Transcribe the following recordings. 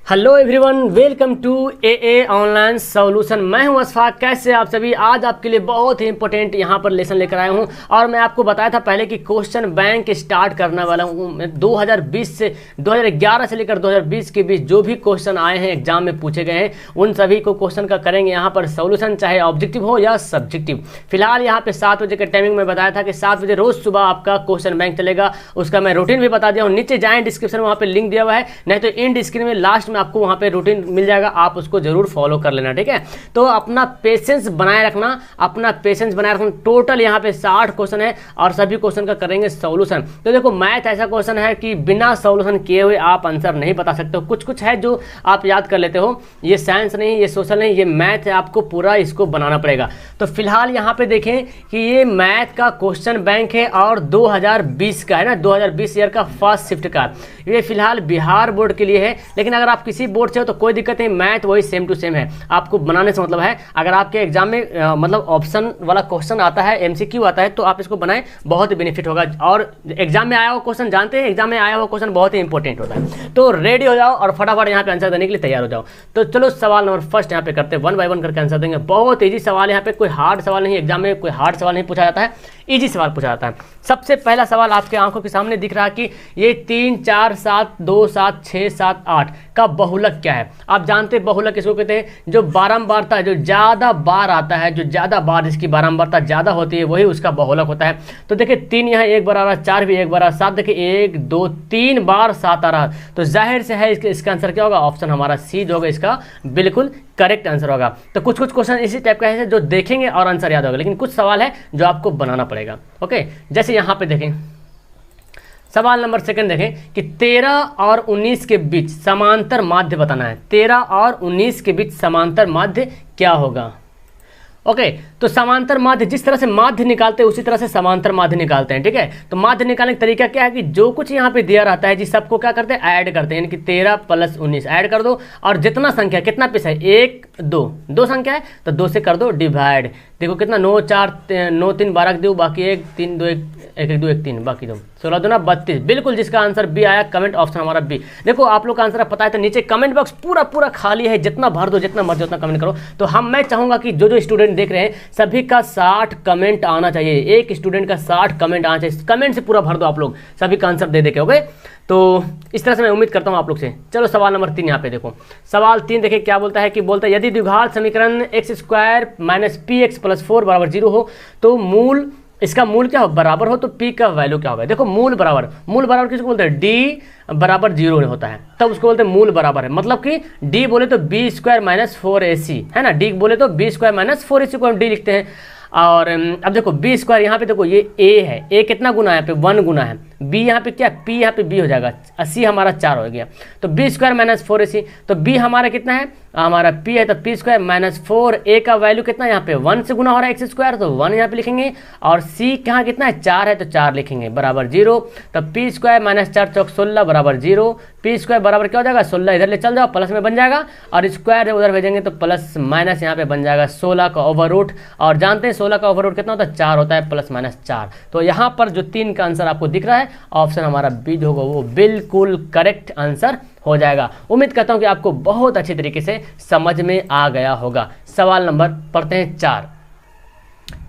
Hello everyone, welcome to a online solution. मैं हूं अशफाक। कैसे आप सभी? आज आपके लिए बहुत ही इंपॉर्टेंट यहां पर लेसन लेकर आया हूं और मैं आपको बताया था पहले कि क्वेश्चन बैंक स्टार्ट करने वाला हूं। मैं 2020 से 2011 से लेकर 2020 के बीच जो भी क्वेश्चन आए हैं एग्जाम में पूछे गए हैं उन सभी को क्वेश्चन का करेंगे यहाँ पर सॉल्यूशन, चाहे ऑब्जेक्टिव हो या सब्जेक्टिव। फिलहाल यहाँ पे 7 बजे का टाइमिंग में बताया था कि 7 बजे रोज सुबह आपका क्वेश्चन बैंक चलेगा। उसका मैं रूटीन भी बता दिया हूँ। नीचे जाएं, डिस्क्रिप्शन में वहाँ पे लिंक दिया हुआ है, नहीं तो इन स्क्रीन में लास्ट में आपको वहां पे रूटीन मिल जाएगा, आप उसको जरूर फॉलो कर लेना, ठीक है। तो अपना पेशेंस बनाए रखना, अपना पेशेंस बनाए रखना। टोटल यहाँ पे 60 क्वेश्चन है और सभी क्वेश्चन का करेंगे सॉल्यूशन। तो देखो, मैथ ऐसा क्वेश्चन है कि बिना सॉल्यूशन किए हुए आप आंसर नहीं बता सकते हो। कुछ कुछ है जो आप याद कर लेते हो, ये साइंस नहीं, ये सोशल नहीं, ये मैथ है, आपको पूरा इसको बनाना पड़ेगा। तो फिलहाल यहाँ पे देखें कि ये मैथ का क्वेश्चन बैंक है और 2020 का है ना, 2020 ईयर का फर्स्ट शिफ्ट का। ये फिलहाल बिहार बोर्ड के लिए है, लेकिन अगर आप किसी बोर्ड से हो तो कोई दिक्कत नहीं, मैथ वही सेम टू सेम है। आपको बनाने से मतलब है, अगर आपके एग्जाम में मतलब ऑप्शन वाला क्वेश्चन आता है, एमसीक्यू आता है, तो आप इसको बनाएं, बहुत ही बेनिफिट होगा। और एग्जाम में आया हुआ क्वेश्चन जानते हैं, एग्जाम में आया हुआ क्वेश्चन बहुत ही इंपॉर्टेंट होता है। तो रेडी हो जाओ और फटाफट यहाँ पे आंसर देने के लिए तैयार हो जाओ। तो चलो सवाल नंबर फर्स्ट यहाँ पे करते हैं, 1 बाय 1 करके आंसर देंगे। बहुत ईजी सवाल है, यहाँ पे कोई हार्ड सवाल नहीं, एग्जाम में कोई हार्ड सवाल नहीं पूछा जाता है, इजी सवाल पूछा जाता है। सबसे पहला सवाल आपके आंखों के सामने दिख रहा है कि ये 3, 4, 7, 2, 7, 6, 7, 8 का बहुलक क्या है। आप जानते हैं बहुलक किसको कहते हैं? जो बारंबारता, जो ज्यादा बार आता है, जो ज्यादा बार जिसकी बारंबारता ज्यादा होती है, वही उसका बहुलक होता है। तो देखिए 3 यहाँ एक बार आ रहा, 4 भी एक बार आ रहा, 7 देखिए 1, 2, 3 बार 7 आ रहा। तो जाहिर से है इसका आंसर क्या होगा? ऑप्शन हमारा सी जो होगा इसका बिल्कुल करेक्ट आंसर होगा। तो कुछ कुछ क्वेश्चन इसी टाइप का है जो देखेंगे और आंसर याद होगा, लेकिन कुछ सवाल है जो आपको बनाना पड़ेगा। ओके, जैसे यहाँ पे देखें सवाल नंबर सेकंड देखें कि 13 और 19 के बीच समांतर माध्य बताना है। 13 और 19 के बीच समांतर माध्य क्या होगा? ओके, तो समांतर माध्य जिस तरह से माध्य निकालते हैं उसी तरह से समांतर माध्य निकालते हैं, ठीक है। तो माध्य निकालने का तरीका क्या है कि जो कुछ यहाँ पे दिया रहता है जी सबको क्या करते हैं? ऐड करते हैं, यानी कि 13 + 19 ऐड कर दो और जितना संख्या, कितना पीस है? 1, 2 संख्या है तो 2 से कर दो डिवाइड। देखो कितना, 9, 4, 9, 3, 12 दो, बाकी 1, 3, 2, 1, 1, 2, 1, 3, बाकी 2, 16 दूना 32। बिल्कुल, जिसका आंसर बी आया, कमेंट ऑप्शन हमारा बी। देखो आप लोग का आंसर पता है तो नीचे कमेंट बॉक्स पूरा खाली है, जितना भर दो, जितना मर्जी उतना कमेंट करो। तो मैं चाहूंगा कि जो स्टूडेंट देख रहे हैं सभी का 60 कमेंट आना चाहिए, एक स्टूडेंट का 60 कमेंट आना चाहिए। कमेंट से पूरा भर दो आप लोग, सभी का आंसर दे के। ओके, तो इस तरह से मैं उम्मीद करता हूं आप लोग से। चलो सवाल नंबर 3 यहाँ पे देखो। सवाल 3 देखिए क्या बोलता है कि बोलता है यदि द्विघात समीकरण x² - px + 4 = 0 हो तो मूल, इसका मूल क्या हो? बराबर हो तो p का वैल्यू क्या होगा? देखो मूल बराबर किसको बोलते हैं? d बराबर 0 होता है, तब उसको बोलते हैं मूल बराबर है। मतलब कि d बोले तो b² - 4ac है ना, d बोले तो b² - 4ac को हम d लिखते हैं। और अब देखो b² यहाँ पे देखो ये a है, a कितना गुना है? यहाँ पे 1 गुना है। b यहाँ पे क्या? p यहाँ पे b हो जाएगा, 80 हमारा 4 हो गया। तो b² - 4ac, तो b हमारा कितना है? हमारा p है, तो p² - 4a का वैल्यू कितना है? यहाँ पे 1 से गुना हो रहा है x², तो 1 यहाँ पे लिखेंगे। और c कहाँ कितना है? 4 है, तो 4 लिखेंगे बराबर 0। तो p² - 4 × 16 = 0। p² बराबर क्या हो जाएगा? 16 इधर ले चल जाओ, प्लस में बन जाएगा, और स्क्वायर उधर भेजेंगे तो प्लस माइनस यहाँ पे बन जाएगा 16 का ओवररूट। और जानते हैं 16 का ओवररूट कितना होता है? 4 होता है, +- 4। तो यहाँ पर जो 3 का आंसर आपको दिख रहा है, ऑप्शन हमारा बी जो होगा वो बिल्कुल करेक्ट आंसर हो जाएगा। उम्मीद करता हूं कि आपको बहुत अच्छी तरीके से समझ में आ गया होगा। सवाल नंबर पढ़ते हैं 4।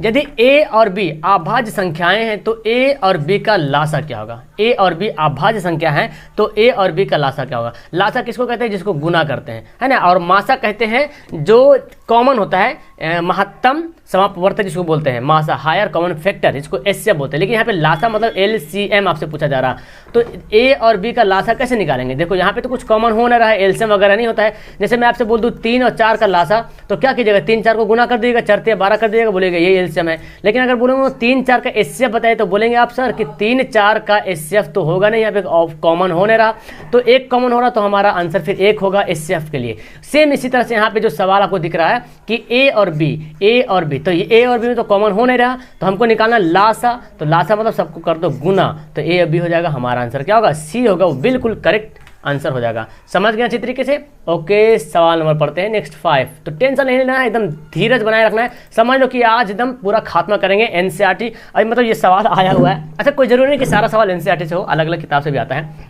यदि a और b अभाज्य संख्याएं हैं तो a और b का लासा क्या होगा? a और b अभाज्य संख्या है तो a और b का लासा क्या होगा? लासा किसको कहते हैं? जिसको गुना करते हैं, है ना। और मासा कहते हैं जो कॉमन होता है, महत्तम समापवर्तक जिसको बोलते हैं, मासा हायर कॉमन फैक्टर, इसको एचसीएफ बोलते हैं। लेकिन यहाँ पे लासा मतलब एलसीएम आपसे पूछा जा रहा। तो a और b का लासा कैसे निकालेंगे? देखो यहाँ पे तो कुछ कॉमन हो ना रहा है, एलसीएम वगैरह नहीं होता है। जैसे मैं आपसे बोल दूँ 3 और 4 का लासा, तो क्या कीजिएगा? 3, 4 को गुना कर दीजिएगा, 4 × 12 कर दीजिएगा, बोलेगा ये एलसीएम है। लेकिन अगर बोलूँगा 3, 4 का एचसीएफ बताए तो बोलेंगे आप सर कि 3, 4 का एचसीएफ तो होगा नहीं, यहाँ पे कॉमन होने रहा, तो एक कॉमन हो रहा, तो हमारा आंसर फिर 1 होगा एचसीएफ के लिए। सेम इसी तरह से यहाँ पे जो सवाल आपको दिख रहा है कि a और b, तो ये a और b में तो कॉमन हो नहीं रहा, तो हमको निकालना लासा। तो लासा मतलब सबको कर दो गुना, तो a और b हो जाएगा, हमारा आंसर क्या होगा? सी होगा, वो बिल्कुल करेक्ट आंसर हो जाएगा। समझ गए अच्छी तरीके से? ओके, सवाल नंबर पढ़ते हैं नेक्स्ट 5। तो टेंशन नहीं लेना है, एकदम धीरज बनाए रखना है। समझ लो कि आज एकदम पूरा खात्मा करेंगे एनसीईआरटी। अभी मतलब ये सवाल आया हुआ है, अच्छा कोई जरूरी नहीं कि सारा सवाल एनसीईआरटी से हो, अलग अलग किताब से भी आता है।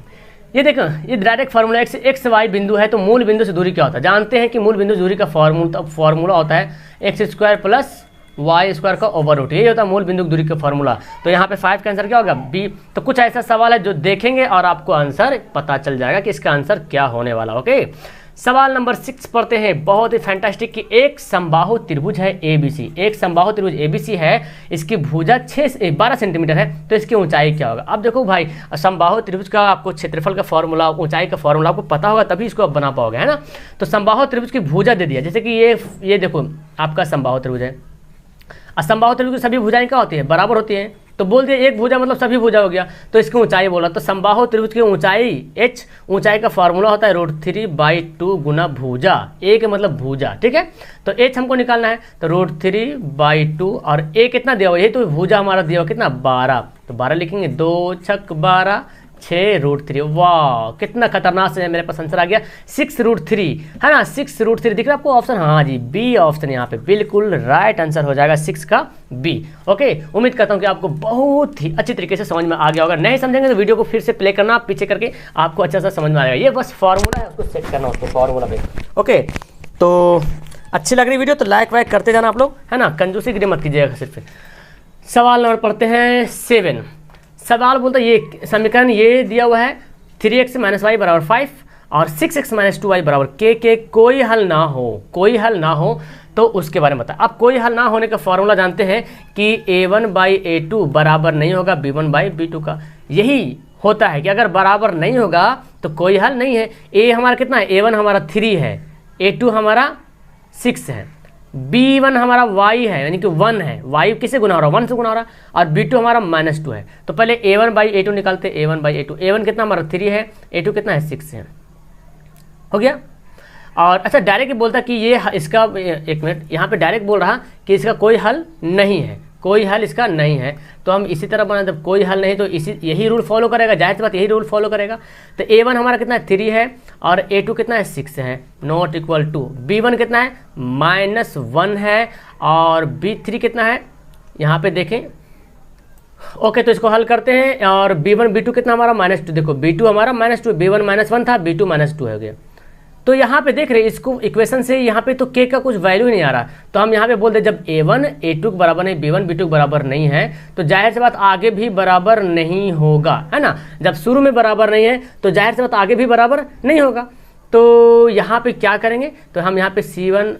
ये देखो, ये डायरेक्ट फार्मूला एक्स वाई बिंदु है तो मूल बिंदु से दूरी क्या होता है, जानते हैं कि मूल बिंदु से दूरी का फार्मूला होता है X square plus Y square का ओवर रूट, यही होता है मूल बिंदु की दूरी का फार्मूला। तो यहाँ पे 5 का आंसर क्या होगा, बी। तो कुछ ऐसा सवाल है जो देखेंगे और आपको आंसर पता चल जाएगा कि इसका आंसर क्या होने वाला। ओके, सवाल नंबर 6 पढ़ते हैं, बहुत ही फैंटास्टिक कि एक समबाहु त्रिभुज है ABC, एक समबाहु त्रिभुज ABC है, इसकी भुजा 12 सेंटीमीटर है, तो इसकी ऊंचाई क्या होगा। अब देखो भाई, समबाहु त्रिभुज का आपको क्षेत्रफल का फॉर्मूला, ऊंचाई का फॉर्मूला आपको पता होगा तभी इसको आप बना पाओगे, है ना। तो समबाहु त्रिभुज की भुजा दे दिया, जैसे कि ये देखो आपका समबाहु त्रिभुज है, असमबाहु त्रिभुज की सभी भुजाएं क्या होती है, बराबर होती हैं, तो बोल दिया एक भुजा मतलब सभी भुजा हो गया, तो इसकी ऊंचाई बोला, तो समबाहु त्रिभुज की ऊंचाई h, ऊंचाई का फार्मूला होता है √3/2 गुना भुजा, a के मतलब भुजा, ठीक है। तो h हमको निकालना है, तो √3/2 और a कितना दिया हुआ, यही तो भुजा हमारा दिया हुआ कितना 12, तो 12 लिखेंगे, 2 छक 12 6√3, वाह कितना खतरनाक से मेरे पास आंसर आ गया 6√3, है ना। 6√3 दिख रहा है आपको ऑप्शन, हाँ जी बी ऑप्शन यहाँ पे बिल्कुल राइट आंसर हो जाएगा 6 का बी। ओके, उम्मीद करता हूँ कि आपको बहुत ही अच्छी तरीके से समझ में आ गया होगा, नहीं समझेंगे तो वीडियो को फिर से प्ले करना पीछे करके, आपको अच्छा सा समझ में आएगा। ये बस फॉर्मूला है, उसको सेट करना उसको फॉर्मूला पे। ओके, तो अच्छी लग रही वीडियो तो लाइक वाइक करते जाना आप लोग, है ना, कंजूसी गिरी मत कीजिएगा सिर्फ। सवाल नंबर पढ़ते हैं 7। सवाल बोलता है ये समीकरण ये दिया हुआ है 3x - y = 5 और 6x - 2y = k, कोई हल ना हो तो उसके बारे में बता। अब कोई हल ना होने का फॉर्मूला जानते हैं कि a1/a2 बराबर नहीं होगा b1/b2 का, यही होता है कि अगर बराबर नहीं होगा तो कोई हल नहीं है। a हमारा कितना है, a1 हमारा 3 है, a2 हमारा 6 है, b1 हमारा y है यानी कि 1 है, y किससे गुना हो रहा है, 1 से गुना हो रहा है, और b2 हमारा -2 है। तो पहले a1/a2 निकालते, a1/a2, a1 कितना हमारा 3 है, a2 कितना है 6 है, हो गया। और अच्छा डायरेक्ट बोलता कि ये इसका, एक मिनट, यहाँ पे डायरेक्ट बोल रहा कि इसका कोई हल नहीं है, कोई हल इसका नहीं है, तो हम इसी तरह बना, जब कोई हल नहीं तो यही रूल फॉलो करेगा, जाहिर सी बात यही रूल फॉलो करेगा। तो a1 हमारा कितना है 3 है और a2 कितना है 6 है, नॉट इक्वल टू b1 कितना है -1 है और b3 कितना है, यहाँ पे देखें। ओके, तो इसको हल करते हैं और b1 b2 कितना हमारा -2, देखो b2 हमारा -2, b1 -1 था, b2 -2 हो गया। तो यहाँ पे देख रहे इसको इक्वेशन से यहाँ पे तो k का कुछ वैल्यू ही नहीं आ रहा, तो हम यहाँ पे बोल दे जब a1 a2 के बराबर नहीं, b1 b2 के बराबर नहीं है, तो जाहिर सी बात आगे भी बराबर नहीं होगा, है ना। जब शुरू में बराबर नहीं है तो जाहिर सी बात आगे भी बराबर नहीं होगा। तो यहाँ पे क्या करेंगे, तो हम यहाँ पे C1,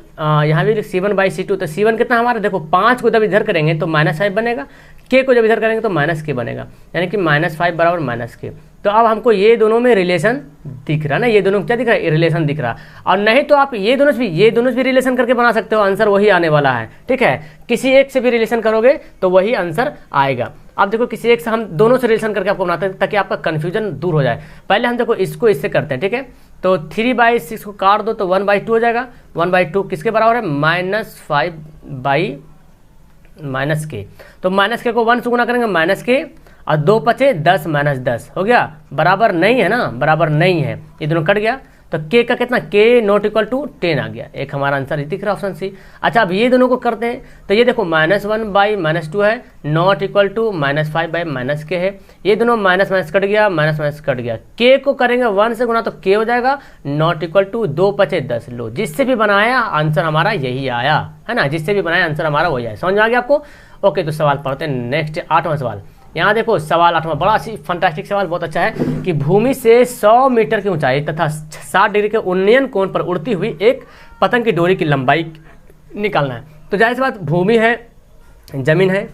यहाँ भी C1/C2, तो C1 कितना हमारा, देखो 5 को जब इधर करेंगे तो -5 बनेगा, k को जब इधर करेंगे तो -k बनेगा, यानी कि -5 बराबर -k। तो अब हमको ये दोनों में रिलेशन दिख रहा ना, ये दोनों क्या दिख रहा है, रिलेशन दिख रहा। और नहीं तो आप ये दोनों से भी रिलेशन करके बना सकते हो, आंसर वही आने वाला है, ठीक है। किसी एक से भी रिलेशन करोगे तो वही आंसर आएगा। अब देखो किसी एक से हम दोनों से रिलेशन करके आपको बनाते हैं ताकि आपका कन्फ्यूजन दूर हो जाए। पहले हम देखो इसको इससे करते हैं, ठीक है। तो 3/6 को काट दो तो 1/2 हो जाएगा, 1/2 किसके बराबर है, -5/-k। तो -k को 1 से गुना करेंगे -k और 2 बचे 10 -10 हो गया, बराबर नहीं है ना, बराबर नहीं है, ये दोनों कट गया। तो k का कितना, k नॉट इक्वल टू 10 आ गया, एक हमारा आंसर दिख रहा ऑप्शन सी। अच्छा अब ये दोनों को करते हैं, तो ये देखो -1/-2 है, नॉट इक्वल टू -5/-k है, ये दोनों माइनस कट गया, माइनस कट गया। k को करेंगे 1 से गुना तो k हो जाएगा, नॉट इक्वल टू 2 बचे 10। लो जिससे भी बनाया आंसर हमारा यही आया, है ना, जिससे भी बनाया आंसर हमारा वही आया। समझ में आ गया आपको। ओके, तो सवाल पढ़ते हैं नेक्स्ट 8वां सवाल। यहाँ देखो सवाल 8वां बड़ा सी फंटास्टिक सवाल, बहुत अच्छा है कि भूमि से 100 मीटर की ऊंचाई तथा 60 डिग्री के उन्नयन कोण पर उड़ती हुई एक पतंग की डोरी की लंबाई निकालना है। तो जाहिर सी बात भूमि है, जमीन है,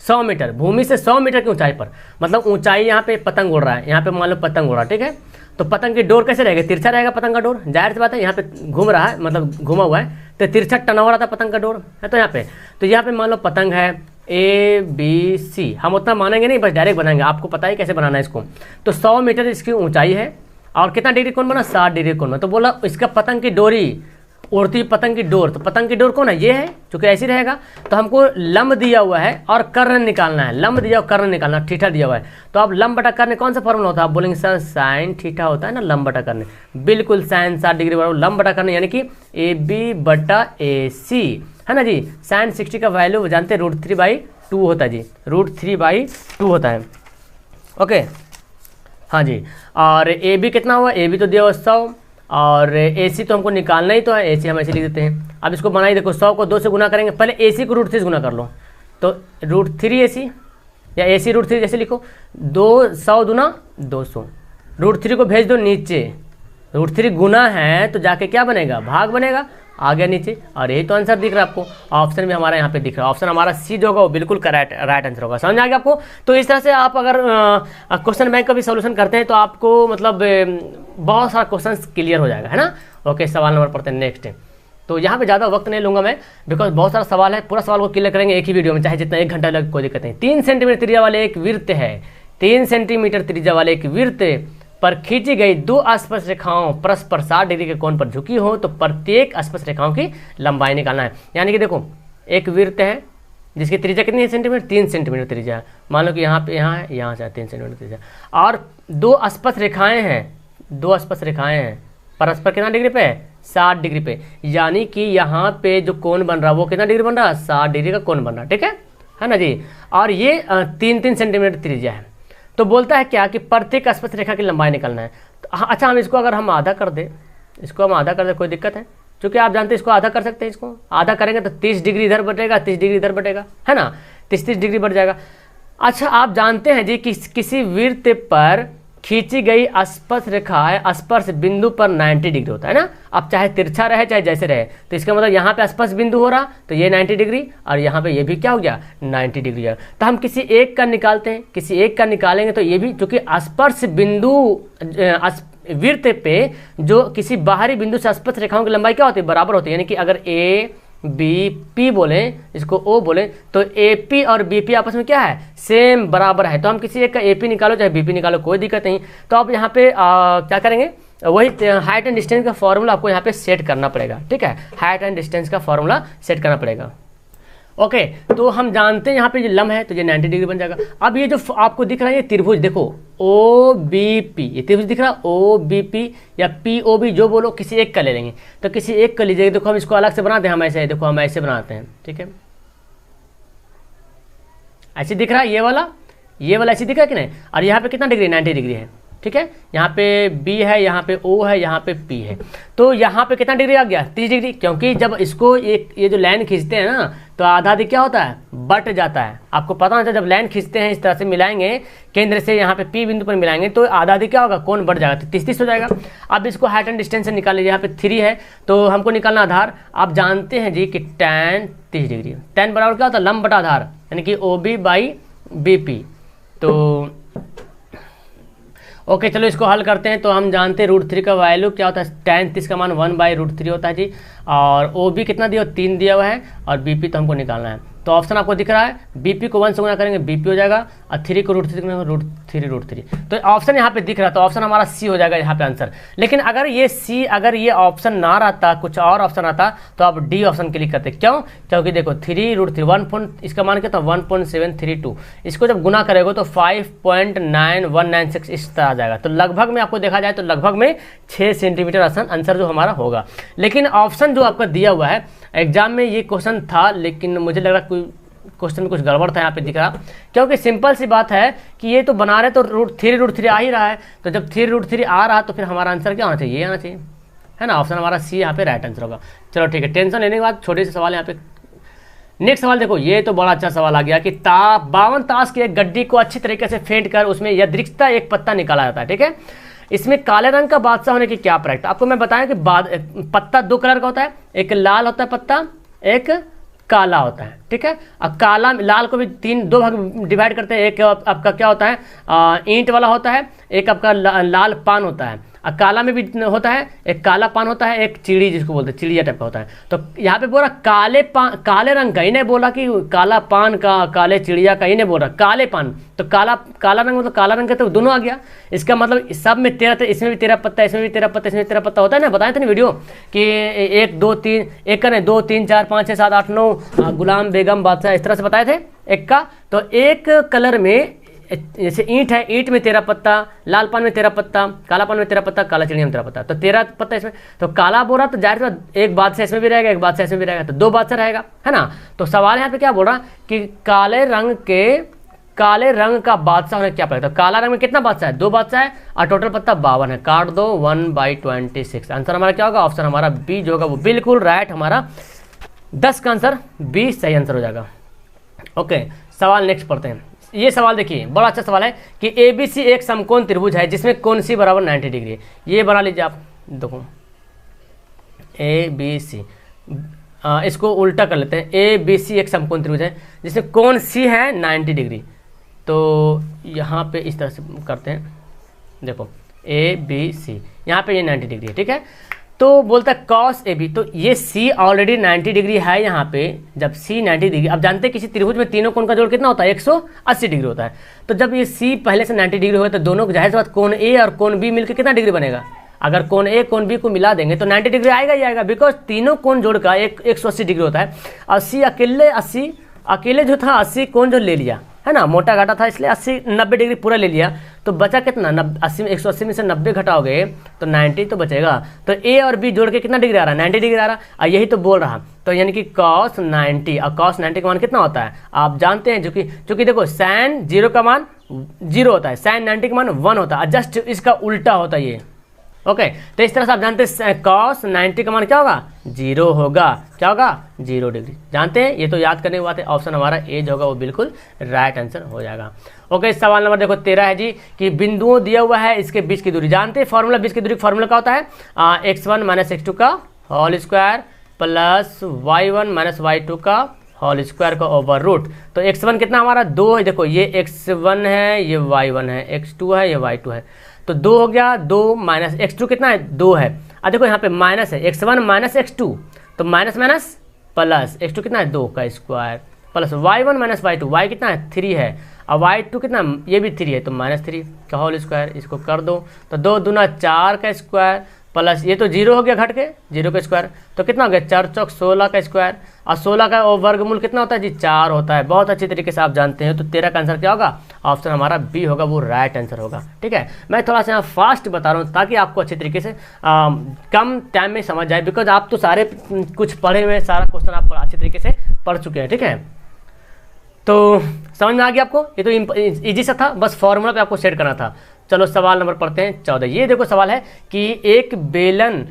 100 मीटर, भूमि से 100 मीटर की ऊंचाई पर, मतलब ऊंचाई यहाँ पे पतंग उड़ रहा है, यहाँ पे मान लो पतंग उड़ रहा है, ठीक है। तो पतंग की डोर कैसे रहेगा, तिरछा रहेगा पतंग का डोर, जाहिर सी बात है यहाँ पे घूम रहा है, मतलब घुमा हुआ है, तो तिरछा टना हुआ रहता है पतंग का डोर है। तो यहाँ पे मान लो पतंग है ABC, हम उतना मानेंगे नहीं, बस डायरेक्ट बनाएंगे, आपको पता है कैसे बनाना है इसको। तो 100 मीटर इसकी ऊंचाई है और कितना डिग्री कोण बना, 60 डिग्री कोण में। तो बोला इसका पतंग की डोरी, उड़ती पतंग की डोर, तो पतंग की डोर कौन है, ये है, चूंकि ऐसी रहेगा। तो हमको लंब दिया हुआ है और कर्ण निकालना है, लंब दिया हुआ कर्ण निकालना, थीटा दिया हुआ है। तो अब लंब बटा कर्ण कौन सा फॉर्मूला होता है, आप बोलेंगे सर साइन थीटा होता है ना लंब बटा कर्ण, बिल्कुल साइन 60 डिग्री बराबर लंब बटा कर्ण, यानी कि AB/AC, है ना जी। साइन 60 का वैल्यू जानते हैं √3/2 होता है जी, √3/2 होता है। ओके, हाँ जी। और ए बी कितना हुआ, ए बी तो दिया हुआ 100, और ए सी तो हमको निकालना ही तो है, ए सी हम ऐसे लिख देते हैं। अब इसको बनाई, देखो 100 को 2 से गुना करेंगे, पहले ए सी को √3 से गुना कर लो, तो √3 ए सी या ए सी √3 जैसे लिखो, 200 दूना 200, √3 को भेज दो नीचे, √3 गुना है तो जाके क्या बनेगा, भाग बनेगा, आ गया नीचे। और यही तो आंसर दिख रहा है आपको, ऑप्शन भी हमारा यहाँ पे दिख रहा है, ऑप्शन हमारा सी जो होगा वो बिल्कुल राइट आंसर होगा। समझ आ गया आपको। तो इस तरह से आप अगर क्वेश्चन बैंक का भी सोल्यूशन करते हैं तो आपको मतलब बहुत सारा क्वेश्चन क्लियर हो जाएगा, है ना। ओके, सवाल नंबर पढ़ते हैं नेक्स्ट। तो यहाँ पे ज़्यादा वक्त नहीं लूँगा मैं, बिकॉज बहुत सारा सवाल है, पूरा सवाल को क्लियर करेंगे एक ही वीडियो में, चाहे जितना 1 घंटा लगे कोई दिक्कत नहीं। 3 सेंटीमीटर त्रिज्या वाले एक वृत्त है, 3 सेंटीमीटर त्रिज्या वाले एक वृत्त पर खींची गई 2 स्पर्श रेखाओं परस्पर 60 डिग्री के कोण पर झुकी हो तो प्रत्येक स्पर्श रेखाओं की लंबाई निकालना है। यानी कि देखो एक वृत्त है जिसकी त्रिज्या कितनी है सेंटीमीटर, 3 सेंटीमीटर त्रिज्या, मान लो कि यहाँ पे यहाँ है, यहाँ से 3 सेंटीमीटर त्रिज्या, और 2 स्पर्श रेखाएं हैं, 2 स्पर्श रेखाएं हैं परस्पर कितना डिग्री पे है, 60 डिग्री पे। यानी कि यहाँ पे जो कोण बन रहा है वो कितना डिग्री बन रहा है, 60 डिग्री का कोण बन रहा है, ठीक है ना जी। और ये 3-3 सेंटीमीटर त्रिज्या है। तो बोलता है क्या कि प्रत्येक स्पर्श रेखा की लंबाई निकालना है। तो अच्छा, हम इसको अगर हम आधा कर दे, इसको हम आधा कर दे, कोई दिक्कत है, क्योंकि आप जानते हैं इसको आधा कर सकते हैं, इसको आधा करेंगे तो 30 डिग्री इधर बढ़ेगा, 30 डिग्री इधर बढ़ेगा, है ना, 30 डिग्री बढ़ जाएगा। अच्छा, आप जानते हैं जी कि किसी वृत्त पर खींची गई स्पर्श रेखा स्पर्श बिंदु पर 90 डिग्री होता है ना। अब चाहे तिरछा रहे चाहे जैसे रहे, तो इसका मतलब यहाँ पे स्पर्श बिंदु हो रहा तो ये 90 डिग्री, और यहाँ पे ये भी क्या हो गया, 90 डिग्री है। तो हम किसी एक का निकालते हैं, किसी एक का निकालेंगे तो ये भी, चूंकि स्पर्श बिंदु वृत्त पे जो किसी बाहरी बिंदु से स्पर्श रेखाओं की लंबाई क्या होती है, बराबर होती है। यानी कि अगर ए बी पी बोले, इसको ओ बोले, तो ए पी और बी पी आपस में क्या है, सेम बराबर है। तो हम किसी एक का ए पी निकालो चाहे बी पी निकालो, कोई दिक्कत नहीं। तो आप यहाँ पे क्या करेंगे, वही हाइट एंड डिस्टेंस का फॉर्मूला आपको यहाँ पे सेट करना पड़ेगा, ठीक है, हाइट एंड डिस्टेंस का फॉर्मूला सेट करना पड़ेगा। ओके, तो हम जानते हैं यहाँ पे जो लंब है तो ये 90 डिग्री बन जाएगा। अब ये जो आपको दिख रहा है ये त्रिभुज, देखो ओ बी पी, ये त्रिभुज दिख रहा है, ओ बी पी या पी ओ बी, जो बोलो, किसी एक का ले लेंगे। तो किसी एक का लीजिएगा, देखो हम इसको अलग से बनाते हैं, हम ऐसे, देखो हम ऐसे बनाते हैं, ठीक है, ऐसे दिख रहा है, ये वाला ऐसे दिख रहा है कि नहीं। और यहाँ पे कितना डिग्री, 90 डिग्री है, ठीक है। यहाँ पे B है, यहाँ पे O है, यहाँ पे P है, तो यहाँ पे कितना डिग्री आ गया, 30 डिग्री। क्योंकि जब इसको ये जो लाइन खींचते हैं ना तो आधा आधी क्या होता है, बट जाता है। आपको पता होता है जब लाइन खींचते हैं इस तरह से मिलाएंगे, केंद्र से यहाँ पे P बिंदु पर मिलाएंगे तो आधा आधी क्या होगा, कोण बढ़ जाएगा, तो 30-30 हो जाएगा। अब इसको हाइट एंड डिस्टेंस से निकाल लीजिए, यहाँ पे 3 है तो हमको निकालना आधार। आप जानते हैं जी कि tan 30 डिग्री, tan बराबर क्या होता है, लंब बटा आधार, यानी कि OB/BP। तो ओके, चलो इसको हल करते हैं। तो हम जानते हैं √3 का वैल्यू क्या होता है, tan 30 का मान 1/√3 होता है जी। और OB कितना दिया, 3 दिया हुआ है, और BP तो हमको निकालना है। तो ऑप्शन आपको दिख रहा है, BP को 1 से गुना करेंगे BP हो जाएगा, और 3 को √3 √3। तो ऑप्शन यहाँ पे दिख रहा है, तो ऑप्शन हमारा सी हो जाएगा यहाँ पे आंसर। लेकिन अगर ये सी, अगर ये ऑप्शन ना रहता, कुछ और ऑप्शन आता, तो आप डी ऑप्शन क्लिक करते। क्यों, क्योंकि देखो 3√3 इसका मान क्या था, 1.732, इसको जब गुना करेगा तो 5.9196 इस तरह आ जाएगा। तो लगभग में आपको देखा जाए तो लगभग में 6 सेंटीमीटर आंसर जो हमारा होगा। लेकिन ऑप्शन जो आपका दिया हुआ है एग्जाम में ये क्वेश्चन था, लेकिन मुझे लग रहा कोई क्वेश्चन में कुछ गड़बड़ था यहाँ पे दिख रहा, क्योंकि सिंपल सी बात है कि ये तो बना रहे तो √3 आ ही रहा है। तो जब 3√3 आ रहा तो फिर हमारा आंसर क्या होना चाहिए, ये आना चाहिए, है ना। ऑप्शन हमारा सी यहाँ पे राइट आंसर होगा। चलो ठीक है, टेंशन लेने के बाद छोटे से सवाल यहाँ पे। नेक्स्ट सवाल देखो, ये तो बड़ा अच्छा सवाल आ गया कि 52 ताश की एक गड्डी को अच्छी तरीके से फेंट कर उसमें यादृच्छिकता एक पत्ता निकाला जाता है, ठीक है। इसमें काले रंग का बादशाह होने की क्या प्रैक्ट। आपको मैं बताया कि पत्ता 2 कलर का होता है, एक लाल होता है पत्ता, एक काला होता है, ठीक है। अब काला लाल को भी 2 भाग डिवाइड करते हैं, एक आपका क्या होता है, ईंट वाला होता है, एक आपका लाल पान होता है। और काला में भी होता है, एक काला पान होता है, एक चिड़ी जिसको बोलते हैं, चिड़िया टाइप का होता है। तो यहाँ पे बोला काले रंग का, ही नहीं बोला कि काला पान का, काले चिड़िया का, ही नहीं बोल रहा, काले पान। तो काला रंग मतलब काला रंग का तो दोनों आ गया। इसका मतलब सब में 13, इसमें भी 13 पत्ता, इसमें भी 13 पत्ता, इसमें 13 पत्ता होता है ना। बताया था ना वीडियो कि 1 2 3 एक का नहीं, 2 3 4 5 6 7 8 9 गुलाम बेगम बादशाह, इस तरह से बताए थे एक का। तो एक कलर में जैसे ईंट है, ईंट में 13 पत्ता, लाल पान में 13 पत्ता, काला पान में 13 पत्ता, काला चिड़िया में 13 पत्ता, तो 13 पत्ता इसमें। तो काला बोरा तो जाहिर सी एक बादशाह इसमें भी रहेगा, एक बादशाह इसमें भी रहेगा, तो 2 बादशाह रहेगा, है ना। तो सवाल यहाँ पे क्या बोल रहा कि काले रंग के काले रंग का बादशाह होने क्या पड़ेगा? तो काला रंग में कितना बादशाह है? 2 बादशाह है और टोटल पत्ता 52 है। काट दो 1/26। आंसर हमारा क्या होगा? ऑप्शन हमारा बी जो होगा वो बिल्कुल राइट, हमारा 10 का आंसर बी सही आंसर हो जाएगा। ओके, सवाल नेक्स्ट पढ़ते हैं। ये सवाल देखिए, बड़ा अच्छा सवाल है कि ABC एक समकोण त्रिभुज है जिसमें कोण C बराबर 90 डिग्री है। ये बना लीजिए आप, देखो ABC, इसको उल्टा कर लेते हैं। ABC एक समकोण त्रिभुज है जिसमें कोण C है 90 डिग्री। तो यहाँ पे इस तरह से करते हैं, देखो ABC, यहाँ पे ये 90 डिग्री है, ठीक है। तो बोलता है cos AB, तो ये C ऑलरेडी 90 डिग्री है यहाँ पे। जब C 90 डिग्री, अब जानते हैं किसी त्रिभुज में तीनों कोण का जोड़ कितना होता है? 180 डिग्री होता है। तो जब ये C पहले से 90 डिग्री होगा तो दोनों जाहिर सी बात कोण A और कोण B मिलकर कितना डिग्री बनेगा? अगर कोण A कोण B को मिला देंगे तो 90 डिग्री आएगा ही आएगा, बिकॉज तीनों कोण जोड़ का 180 डिग्री होता है। और C अकेले जो था 80 कोण जो ले लिया है ना, मोटा घाटा था इसलिए 90 डिग्री पूरा ले लिया। तो बचा कितना? 180 में से 90 घटाओगे तो 90 तो बचेगा। तो A और B जोड़ के कितना डिग्री आ रहा है? 90 डिग्री आ रहा है। और यही तो बोल रहा, तो यानी कि cos 90, और cos 90 का मान कितना होता है आप जानते हैं, जो कि देखो sin 0 का मान 0 होता है, sin 90 का मान 1 होता है, जस्ट इसका उल्टा होता है ये। ओके, तो इस तरह से आप जानते हैं cos 90 का मान क्या होगा? 0 होगा। क्या होगा? 0 डिग्री। जानते हैं, ये तो याद करने की बात है। ऑप्शन हमारा ए जो होगा वो बिल्कुल राइट आंसर हो जाएगा। ओके, सवाल नंबर देखो 13 है जी कि बिंदुओं दिया हुआ है, इसके बीच की दूरी जानते हैं। फॉर्मूला बीच की दूरी फॉर्मूला क्या होता है? x1 - x2 का whole square plus y1 - y2 का होल स्क्वायर का ओवर रूट। तो x1 कितना हमारा? 2 है। देखो ये x1 है, ये y1 है, x2 है, ये y2 है। तो 2 हो गया, 2 माइनस x2 कितना है? 2 है। अब देखो यहाँ पे माइनस है, x1 - x2, तो माइनस माइनस प्लस, x2 कितना है? 2 का square plus y1 - y2, y कितना है? 3 है, और y2 कितना? ये भी 3 है, तो -3 का होल स्क्वायर। इसको कर दो तो 2 दूना 4 का स्क्वायर प्लस ये तो 0 हो गया घट के, 0 का स्क्वायर, तो कितना हो गया? 4 चौक 16 का स्क्वायर, और 16 का वर्गमूल कितना होता है जी? 4 होता है। बहुत अच्छी तरीके से आप जानते हैं। तो 13 का आंसर क्या होगा? ऑप्शन हमारा बी होगा, वो राइट आंसर होगा। ठीक है, मैं थोड़ा सा यहाँ फास्ट बता रहा हूँ ताकि आपको अच्छे तरीके से कम टाइम में समझ जाए, बिकॉज आप तो सारे कुछ पढ़े हुए, सारा क्वेश्चन आप अच्छे तरीके से पढ़ चुके हैं। ठीक है, तो समझ में आ गया आपको? ये तो इजी सा था, बस फॉर्मूला पे आपको सेट करना था। चलो सवाल नंबर पढ़ते हैं 14। ये देखो सवाल है कि एक बेलन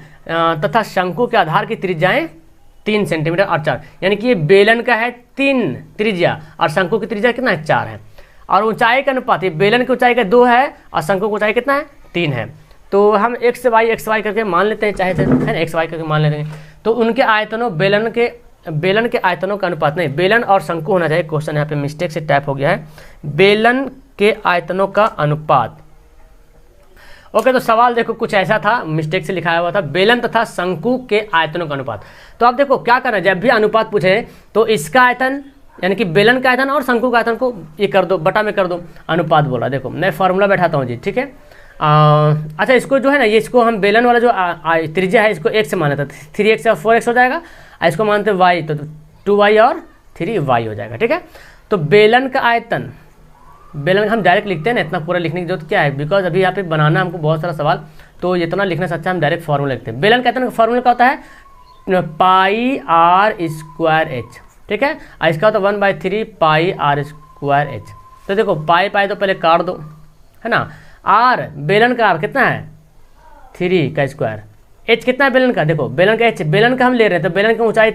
तथा शंकु के आधार की त्रिज्याएं 3 सेंटीमीटर और 4, यानी कि ये बेलन का है 3 त्रिज्या और शंकु की त्रिज्या कितना है? 4 है। और ऊंचाई का अनुपात, ये बेलन की ऊंचाई का 2 है और शंकु की ऊंचाई कितना है? 3 है। तो हम x y करके मान लेते हैं, चाहे है ना x y करके मान लेते हैं। तो उनके आयतनों, बेलन के आयतनों का अनुपात, नहीं बेलन और शंकु होना चाहिए। क्वेश्चन यहाँ पे मिस्टेक से टाइप हो गया है, बेलन के आयतनों का अनुपात। ओके, तो सवाल देखो कुछ ऐसा था, मिस्टेक से लिखाया हुआ था, बेलन तथा शंकु के आयतनों का अनुपात। तो आप देखो क्या करना है, जब भी अनुपात पूछे तो इसका आयतन यानी कि बेलन का आयतन और शंकु का आयतन को ये कर दो, बटा में कर दो, अनुपात बोला। देखो मैं फॉर्मूला बैठाता हूँ जी, ठीक है। अच्छा, इसको जो है ना, ये इसको हम बेलन वाला जो त्रिज्या है इसको x से माना था, 3x या 4x हो जाएगा, और इसको मानते y, तो 2y और 3y हो जाएगा। ठीक है, तो बेलन का आयतन, बेलन हम डायरेक्ट लिखते हैं ना, इतना पूरा लिखने की जरूरत क्या है, बिकॉज अभी यहाँ पे बनाना हमको बहुत सारा सवाल, तो इतना लिखने से अच्छा हम डायरेक्ट फॉर्मूला लिखते हैं। बेलन का आयतन का फॉर्मूला क्या होता है? पाई आर स्क्वायर एच। ठीक है, और इसका होता है 1/3 पाई आर स्क्वायर एच। तो देखो पाई तो पहले काट दो, है ना। आर, बेलन का आर कितना है? 3 का स्क्वायर। एच कितना है बेलन का? देखो बेलन का एच, बेलन का हम ले रहे हैं, तो बेलन की ऊंचाई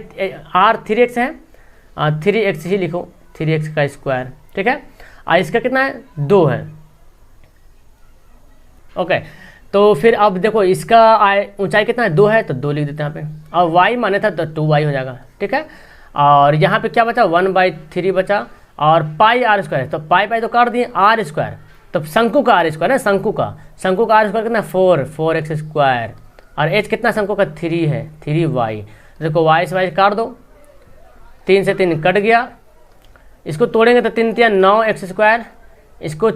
आर 3x है, 3x ही लिखो, 3x का स्क्वायर। ठीक है, और इसका कितना है? 2 है। ओके, तो फिर अब देखो इसका ऊंचाई कितना है? 2 है, तो 2 लिख देते हैं यहाँ पे, और y माने था तो 2y हो जाएगा। ठीक है, और यहाँ पे क्या बचा? 1/3 बचा, और पाई आर स्क्वायर, तो पाई तो काट दिए, आर स्क्वायर, तो शंकु का आर स्क्वायर है, शंकु का आर स्क्वायर कितना? 4x स्क्वायर, और एच कितना? शंकु का 3 है, 3y। देखो y से y काट दो, 3 से 3 कट गया, इसको तोड़ेंगे तो 3 3 9x स्क्वायर, इसको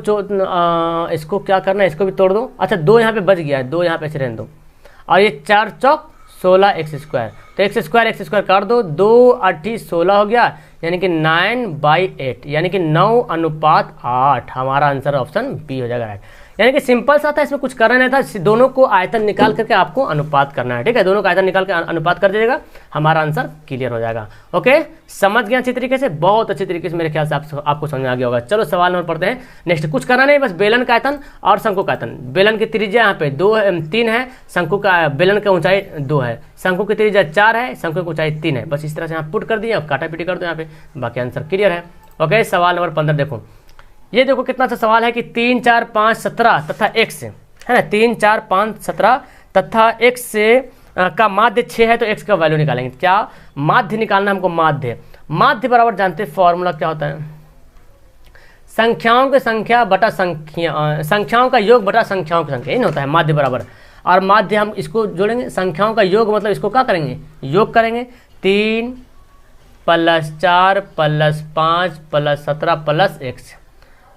क्या करना है, इसको भी तोड़ दो। अच्छा, 2 यहाँ पे बच गया है, 2 यहाँ पे रहने दो, और ये 4 चौक 16x स्क्वायर, तो x स्क्वायर काट दो, 2 8 16 हो गया, यानी कि 9/8, यानी कि 9:8। हमारा आंसर ऑप्शन बी हो जाएगा राइट। यानी कि सिंपल सा था, इसमें कुछ करना नहीं था, दोनों को आयतन निकाल करके आपको अनुपात करना है। ठीक है, दोनों का आयतन निकाल के अनुपात कर दीजिएगा, हमारा आंसर क्लियर हो जाएगा। ओके, समझ गया अच्छी तरीके से, बहुत अच्छी तरीके से मेरे ख्याल से आपको समझ में आ गया होगा। चलो सवाल नंबर पढ़ते हैं। नेक्स्ट, कुछ करना नहीं, बस बेलन का आयतन और शंकु का आयतन। बेलन की त्रिज्या यहाँ पे 3 है, शंकु का बेलन का ऊंचाई 2 है, शंकु की त्रिज्या 4 है, शंकु की ऊंचाई 3 है। बस इस तरह से यहाँ पुट कर दिया और काटा पीटी कर दो यहाँ पे, बाकी आंसर क्लियर है। ओके, सवाल नंबर 15 देखो, ये देखो कितना अच्छा सवाल है कि 3, 4, 5, 17 तथा x है ना, 3, 4, 5, 17 तथा x से का माध्य 6 है, तो x का वैल्यू निकालेंगे। क्या माध्य निकालना हमको? माध्य बराबर जानते हैं फॉर्मूला क्या होता है, संख्याओं की संख्या बटा संख्याओं का योग बटा संख्याओं की संख्या, ये होता है माध्य बराबर। और माध्य हम इसको जोड़ेंगे, संख्याओं का योग मतलब इसको क्या करेंगे? योग करेंगे। 3 + 4 + 5 + 17 + x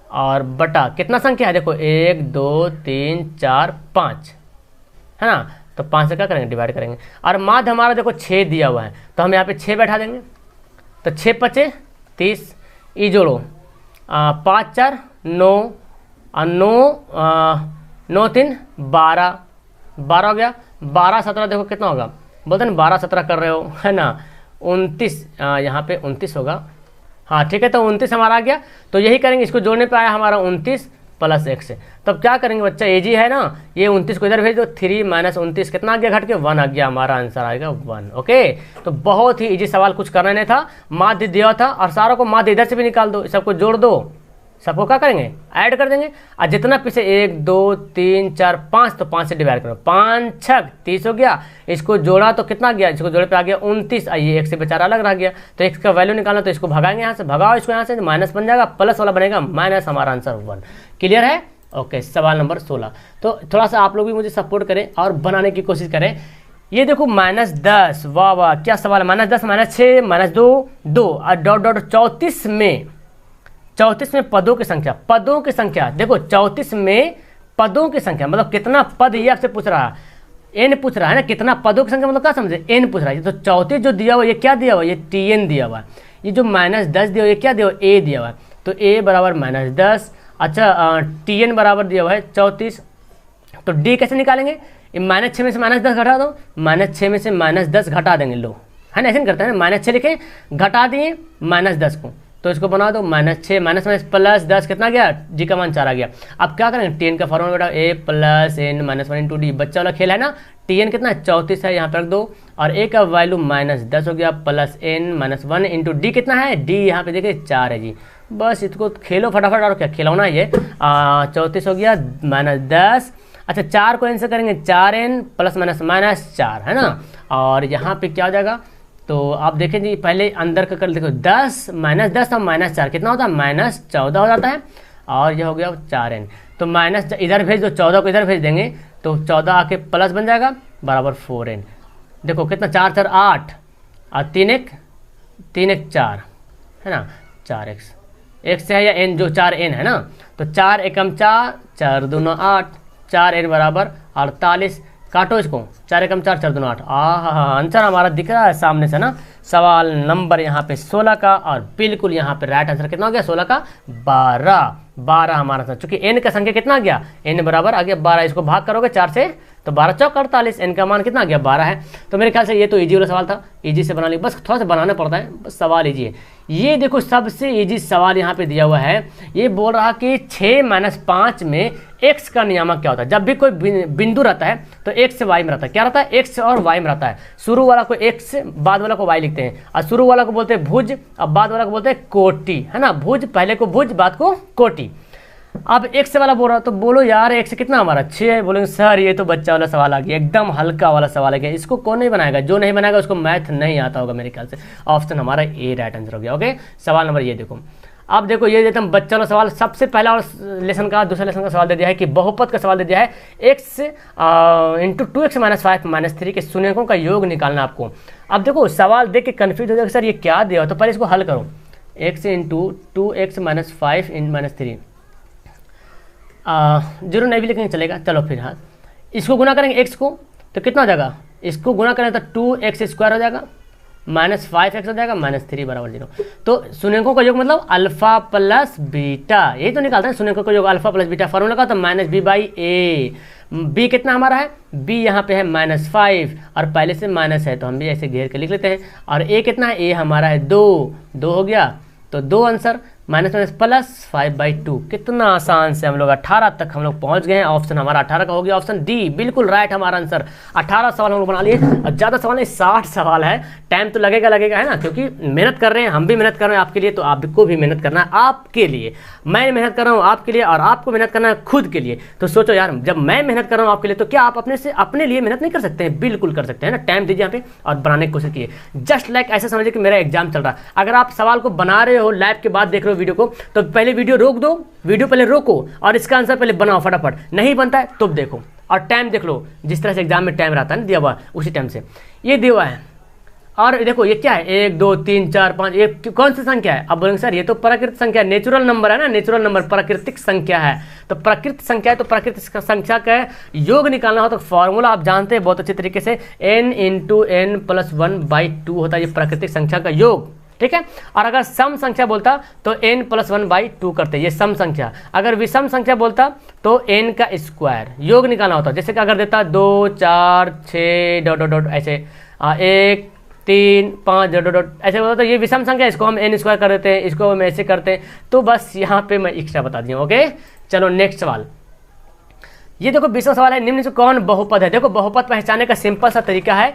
और बटा कितना संख्या है? देखो 1, 2, 3, 4, 5 है ना, तो 5 से क्या करेंगे? डिवाइड करेंगे। और माध्य हमारा देखो 6 दिया हुआ है, तो हम यहाँ पे 6 बैठा देंगे, तो 6 × 5 = 30, ई जोड़ो 5, 4, 9 और 9 3 12 हो गया। 12 17 देखो कितना होगा? बोलते हैं 12 17 कर रहे हो है ना, 29 यहाँ पे 29 होगा। हाँ ठीक है, तो 29 हमारा आ गया। तो यही करेंगे, इसको जोड़ने पे आया हमारा 29 + x। तब क्या करेंगे बच्चा? इजी है ना, ये 29 को इधर भेज दो, 3 - 29 कितना आ गया? घट के 1 आ गया, हमारा आंसर आएगा 1। ओके, तो बहुत ही इजी सवाल, कुछ करना नहीं था, माध्य दिया था और सारों को माध्य इधर से भी निकाल दो, सबको जोड़ दो, सबको क्या करेंगे? ऐड कर देंगे। और जितना पीछे 1, 2, 3, 4, 5, तो 5 से डिवाइड करो, 5 × 6 = 30 हो गया। इसको जोड़ा तो कितना गया? इसको जोड़े पे आ गया 29, ये x से बेचारा अलग रह गया, तो x का वैल्यू निकालना, तो इसको भगाएंगे यहाँ से, भगाओ इसको यहाँ से, माइनस बन जाएगा, प्लस वाला बनेगा माइनस, हमारा आंसर 1। क्लियर है? ओके, सवाल नंबर 16। तो थोड़ा सा आप लोग भी मुझे सपोर्ट करें और बनाने की कोशिश करें। ये देखो -10, वाह वाह क्या सवाल है, -10 -6 -2 2 और डॉट डॉट 34 में पदों की संख्या देखो, 34 में पदों की संख्या मतलब कितना पद, ये आपसे पूछ रहा है, n पूछ रहा है ना, कितना पदों की संख्या मतलब क्या समझे? n पूछ रहा है। तो 34 जो दिया हुआ, ये क्या दिया हुआ? ये tn दिया हुआ है। ये जो -10 दिया हुआ, ये क्या दिया हुआ? a दिया हुआ है। तो a बराबर -10, अच्छा tn बराबर दिया हुआ है 34। तो d कैसे निकालेंगे? -6 में से -10 घटा दो, -6 में से -10 घटा देंगे, लो है ना, ऐसे नहीं करते हैं, -6 लिखे, घटा दिए -10 को, तो इसको बना दो -6 -10 कितना गया? जी का मान 4 आ गया। अब क्या करेंगे? टेन का फॉर्मूला बेटा a + n - 1 × d, बच्चा वाला खेल है ना। tn कितना है? 34 है, यहाँ पर रख दो, और a का वैल्यू -10 हो गया, + n - 1 × d कितना है? d यहाँ पे देखिए 4 है जी। बस इसको खेलो फटाफट, और क्या खिलौना है ये। 34 हो गया -10, अच्छा 4 को n से करेंगे, 4n ± -4 है ना। और यहाँ पे क्या हो जाएगा? तो आप देखें जी, पहले अंदर का कर देखो, 10 -10 और -4 कितना होता है? -14 हो जाता है, और यह हो गया 4n। तो माइनस इधर भेज दो, 14 को इधर भेज देंगे, तो 14 आके प्लस बन जाएगा, बराबर 4n। देखो कितना, 4 4 8 और 3 1 4 है ना, 4x x है या n, जो 4n है ना, तो 4 एकम 4 4 दूना 8, 4n बराबर 48। काटो इसको, 4 एकम 4 4 दूना 8। आंसर हमारा दिख रहा है सामने से ना। सवाल नंबर यहाँ पे 16 का, और बिल्कुल यहाँ पे राइट आंसर कितना हो गया? 16 का 12 हमारा आंसर। चूंकि n का संख्या कितना आ गया? n बराबर आ गया 12। इसको भाग करोगे 4 से, तो 12 चौक 48, n का मान कितना आ गया? 12 है। तो मेरे ख्याल से ये तो इजी वाला सवाल था, इजी से बना लिया, बस थोड़ा सा बनाना पड़ता है, बस सवाल इजी है। ये देखो सबसे इजी सवाल यहाँ पे दिया हुआ है, ये बोल रहा कि 6 - 5 में x का नियामक क्या होता है? जब भी कोई बिंदु रहता है तो x y में रहता है, क्या रहता है? x और y में रहता है। शुरू वाला को x, बाद वाला को y लिखते हैं, और शुरू वाला को बोलते हैं भुज, और बाद वाला को बोलते हैं कोटि, है ना। भुज, पहले को भुज, बाद को कोटि। अब x वाला बोल रहा, तो बोलो यार x कितना हमारा? 6 है। बोलेंगे सर ये तो बच्चा वाला सवाल आ गया, एकदम हल्का वाला सवाल आ गया, इसको कौन नहीं बनाएगा? जो नहीं बनाएगा उसको मैथ नहीं आता होगा मेरे ख्याल से। ऑप्शन हमारा ए राइट आंसर हो गया। ओके, सवाल नंबर ये देखो, अब देखो ये देता हूँ बच्चा वाला सवाल, सबसे पहला लेसन का, दूसरा लेसन का सवाल दे दिया है कि बहुपद का सवाल दे दिया है, x × 2x - 5 - 3 के शून्यकों का योग निकालना आपको। अब देखो सवाल देख के कन्फ्यूज हो जाएगा, सर ये क्या दिया हो, तो पहले इसको हल करो। x × 2x - 5 - 3, जीरो नहीं भी लिखेंगे चलेगा, चलो फिर हाँ, इसको गुना करेंगे x को, तो कितना हो जाएगा? इसको गुना करें तो 2x² हो जाएगा, -5x हो जाएगा, -3 बराबर 0। तो शून्यकों का योग मतलब अल्फा प्लस बीटा, यही तो निकालते हैं शून्यकों का योग अल्फा प्लस बीटा। फॉर्मूला का तो -b/a। b कितना हमारा है, b यहाँ पे है -5 और पहले से माइनस है तो हम भी ऐसे घेर के लिख लेते हैं। और a कितना है, a हमारा है 2 हो गया, तो 2 आंसर, माइनस +5/2। कितना आसान से हम लोग 18 तक हम लोग पहुंच गए हैं। ऑप्शन हमारा 18 का हो गया, ऑप्शन डी बिल्कुल राइट हमारा आंसर। 18 सवाल हम लोग बना लिए, और ज़्यादा सवाल नहीं 60 सवाल है। टाइम तो लगेगा है ना, क्योंकि मेहनत कर रहे हैं, हम भी मेहनत कर रहे हैं आपके लिए, तो आपको भी मेहनत करना है आपके लिए। मैं मेहनत कर रहा हूँ आपके लिए और आपको मेहनत करना है खुद के लिए। तो सोचो यार, जब मैं मेहनत कर रहा हूँ आपके लिए तो क्या आप अपने लिए मेहनत नहीं कर सकते हैं? बिल्कुल कर सकते हैं ना। टाइम दीजिए यहाँ पे और बनाने की कोशिश कीजिए। जस्ट लाइक ऐसा समझिए कि मेरा एग्जाम चल रहा है। अगर आप सवाल को बना रहे हो, लाइव के बाद देख रहे हो वीडियो को, तो पहले वीडियो रोक दो, वीडियो पहले रोको और इसका आंसर पहले बनाओ फटाफट। नहीं बनता है तो देखो और टाइम देख लो, जिस तरह से एग्जाम में टाइम रहता है ना दिया हुआ, उसी टाइम से ये दिया हुआ है। और देखो ये क्या है, 1 2 3 4 5, ये कौन सी संख्या है? अब बोलेंगे सर ये तो प्राकृतिक संख्या है, नेचुरल नंबर है ना, नेचुरल नंबर प्राकृतिक संख्या है। तो प्राकृतिक संख्या है तो प्राकृतिक संख्या का योग निकालना हो तो फॉर्मूला आप जानते हैं बहुत अच्छे तरीके से, n × n + 1/2 होता है ये प्राकृतिक संख्या का योग, ठीक है। और अगर सम संख्या बोलता तो n + 1/2 करते, ये सम संख्या। अगर विषम संख्या बोलता तो n का स्क्वायर योग निकालना होता। जैसे कि अगर देता 2 4 6 ... ऐसे 1 3 5 ... ऐसे बोलता तो ये विषम संख्या, इसको हम n स्क्वायर कर देते हैं, इसको हम ऐसे करते हैं। तो बस यहाँ पे मैं एक्स्ट्रा बता दिया। ओके चलो नेक्स्ट सवाल। ये देखो 20वां सवाल है, निम्न से कौन बहुपद है? देखो बहुपद पहचानने का सिंपल सा तरीका है।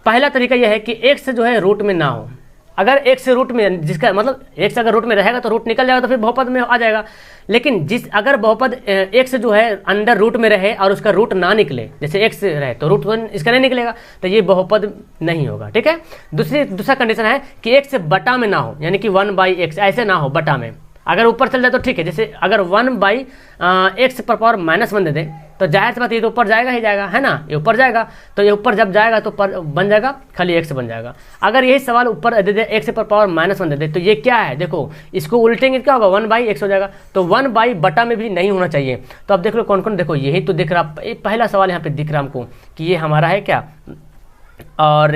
पहला तरीका यह है कि x जो है रूट में ना हो। अगर एक से रूट में, जिसका मतलब एक से अगर रूट में रहेगा तो रूट निकल जाएगा तो फिर बहुपद में आ जाएगा। लेकिन अगर बहुपद एक से जो है अंडर रूट में रहे और उसका रूट ना निकले, जैसे एक से रहे तो रूट तो इसका नहीं निकलेगा, तो ये बहुपद नहीं होगा, ठीक है। दूसरा कंडीशन है कि एक से बटा में ना हो, यानी कि 1/x ऐसे ना हो बटा में। अगर ऊपर चल जाए तो ठीक है, जैसे अगर 1/x⁻1 दे दे तो जाहिर सी बात ये तो ऊपर जाएगा ही जाएगा, है ना, ये ऊपर जाएगा। तो ये ऊपर जब जाएगा तो बन जाएगा खाली x बन जाएगा। अगर यही सवाल ऊपर दे दे x⁻1 दे दे तो ये क्या है, देखो इसको उल्टेंगे क्या होगा, 1/x हो जाएगा। तो 1/बटा में भी नहीं होना चाहिए। तो अब देख लो कौन कौन, देखो यही तो दिख रहा, पहला सवाल यहाँ पे दिख रहा हमको कि ये हमारा है क्या, और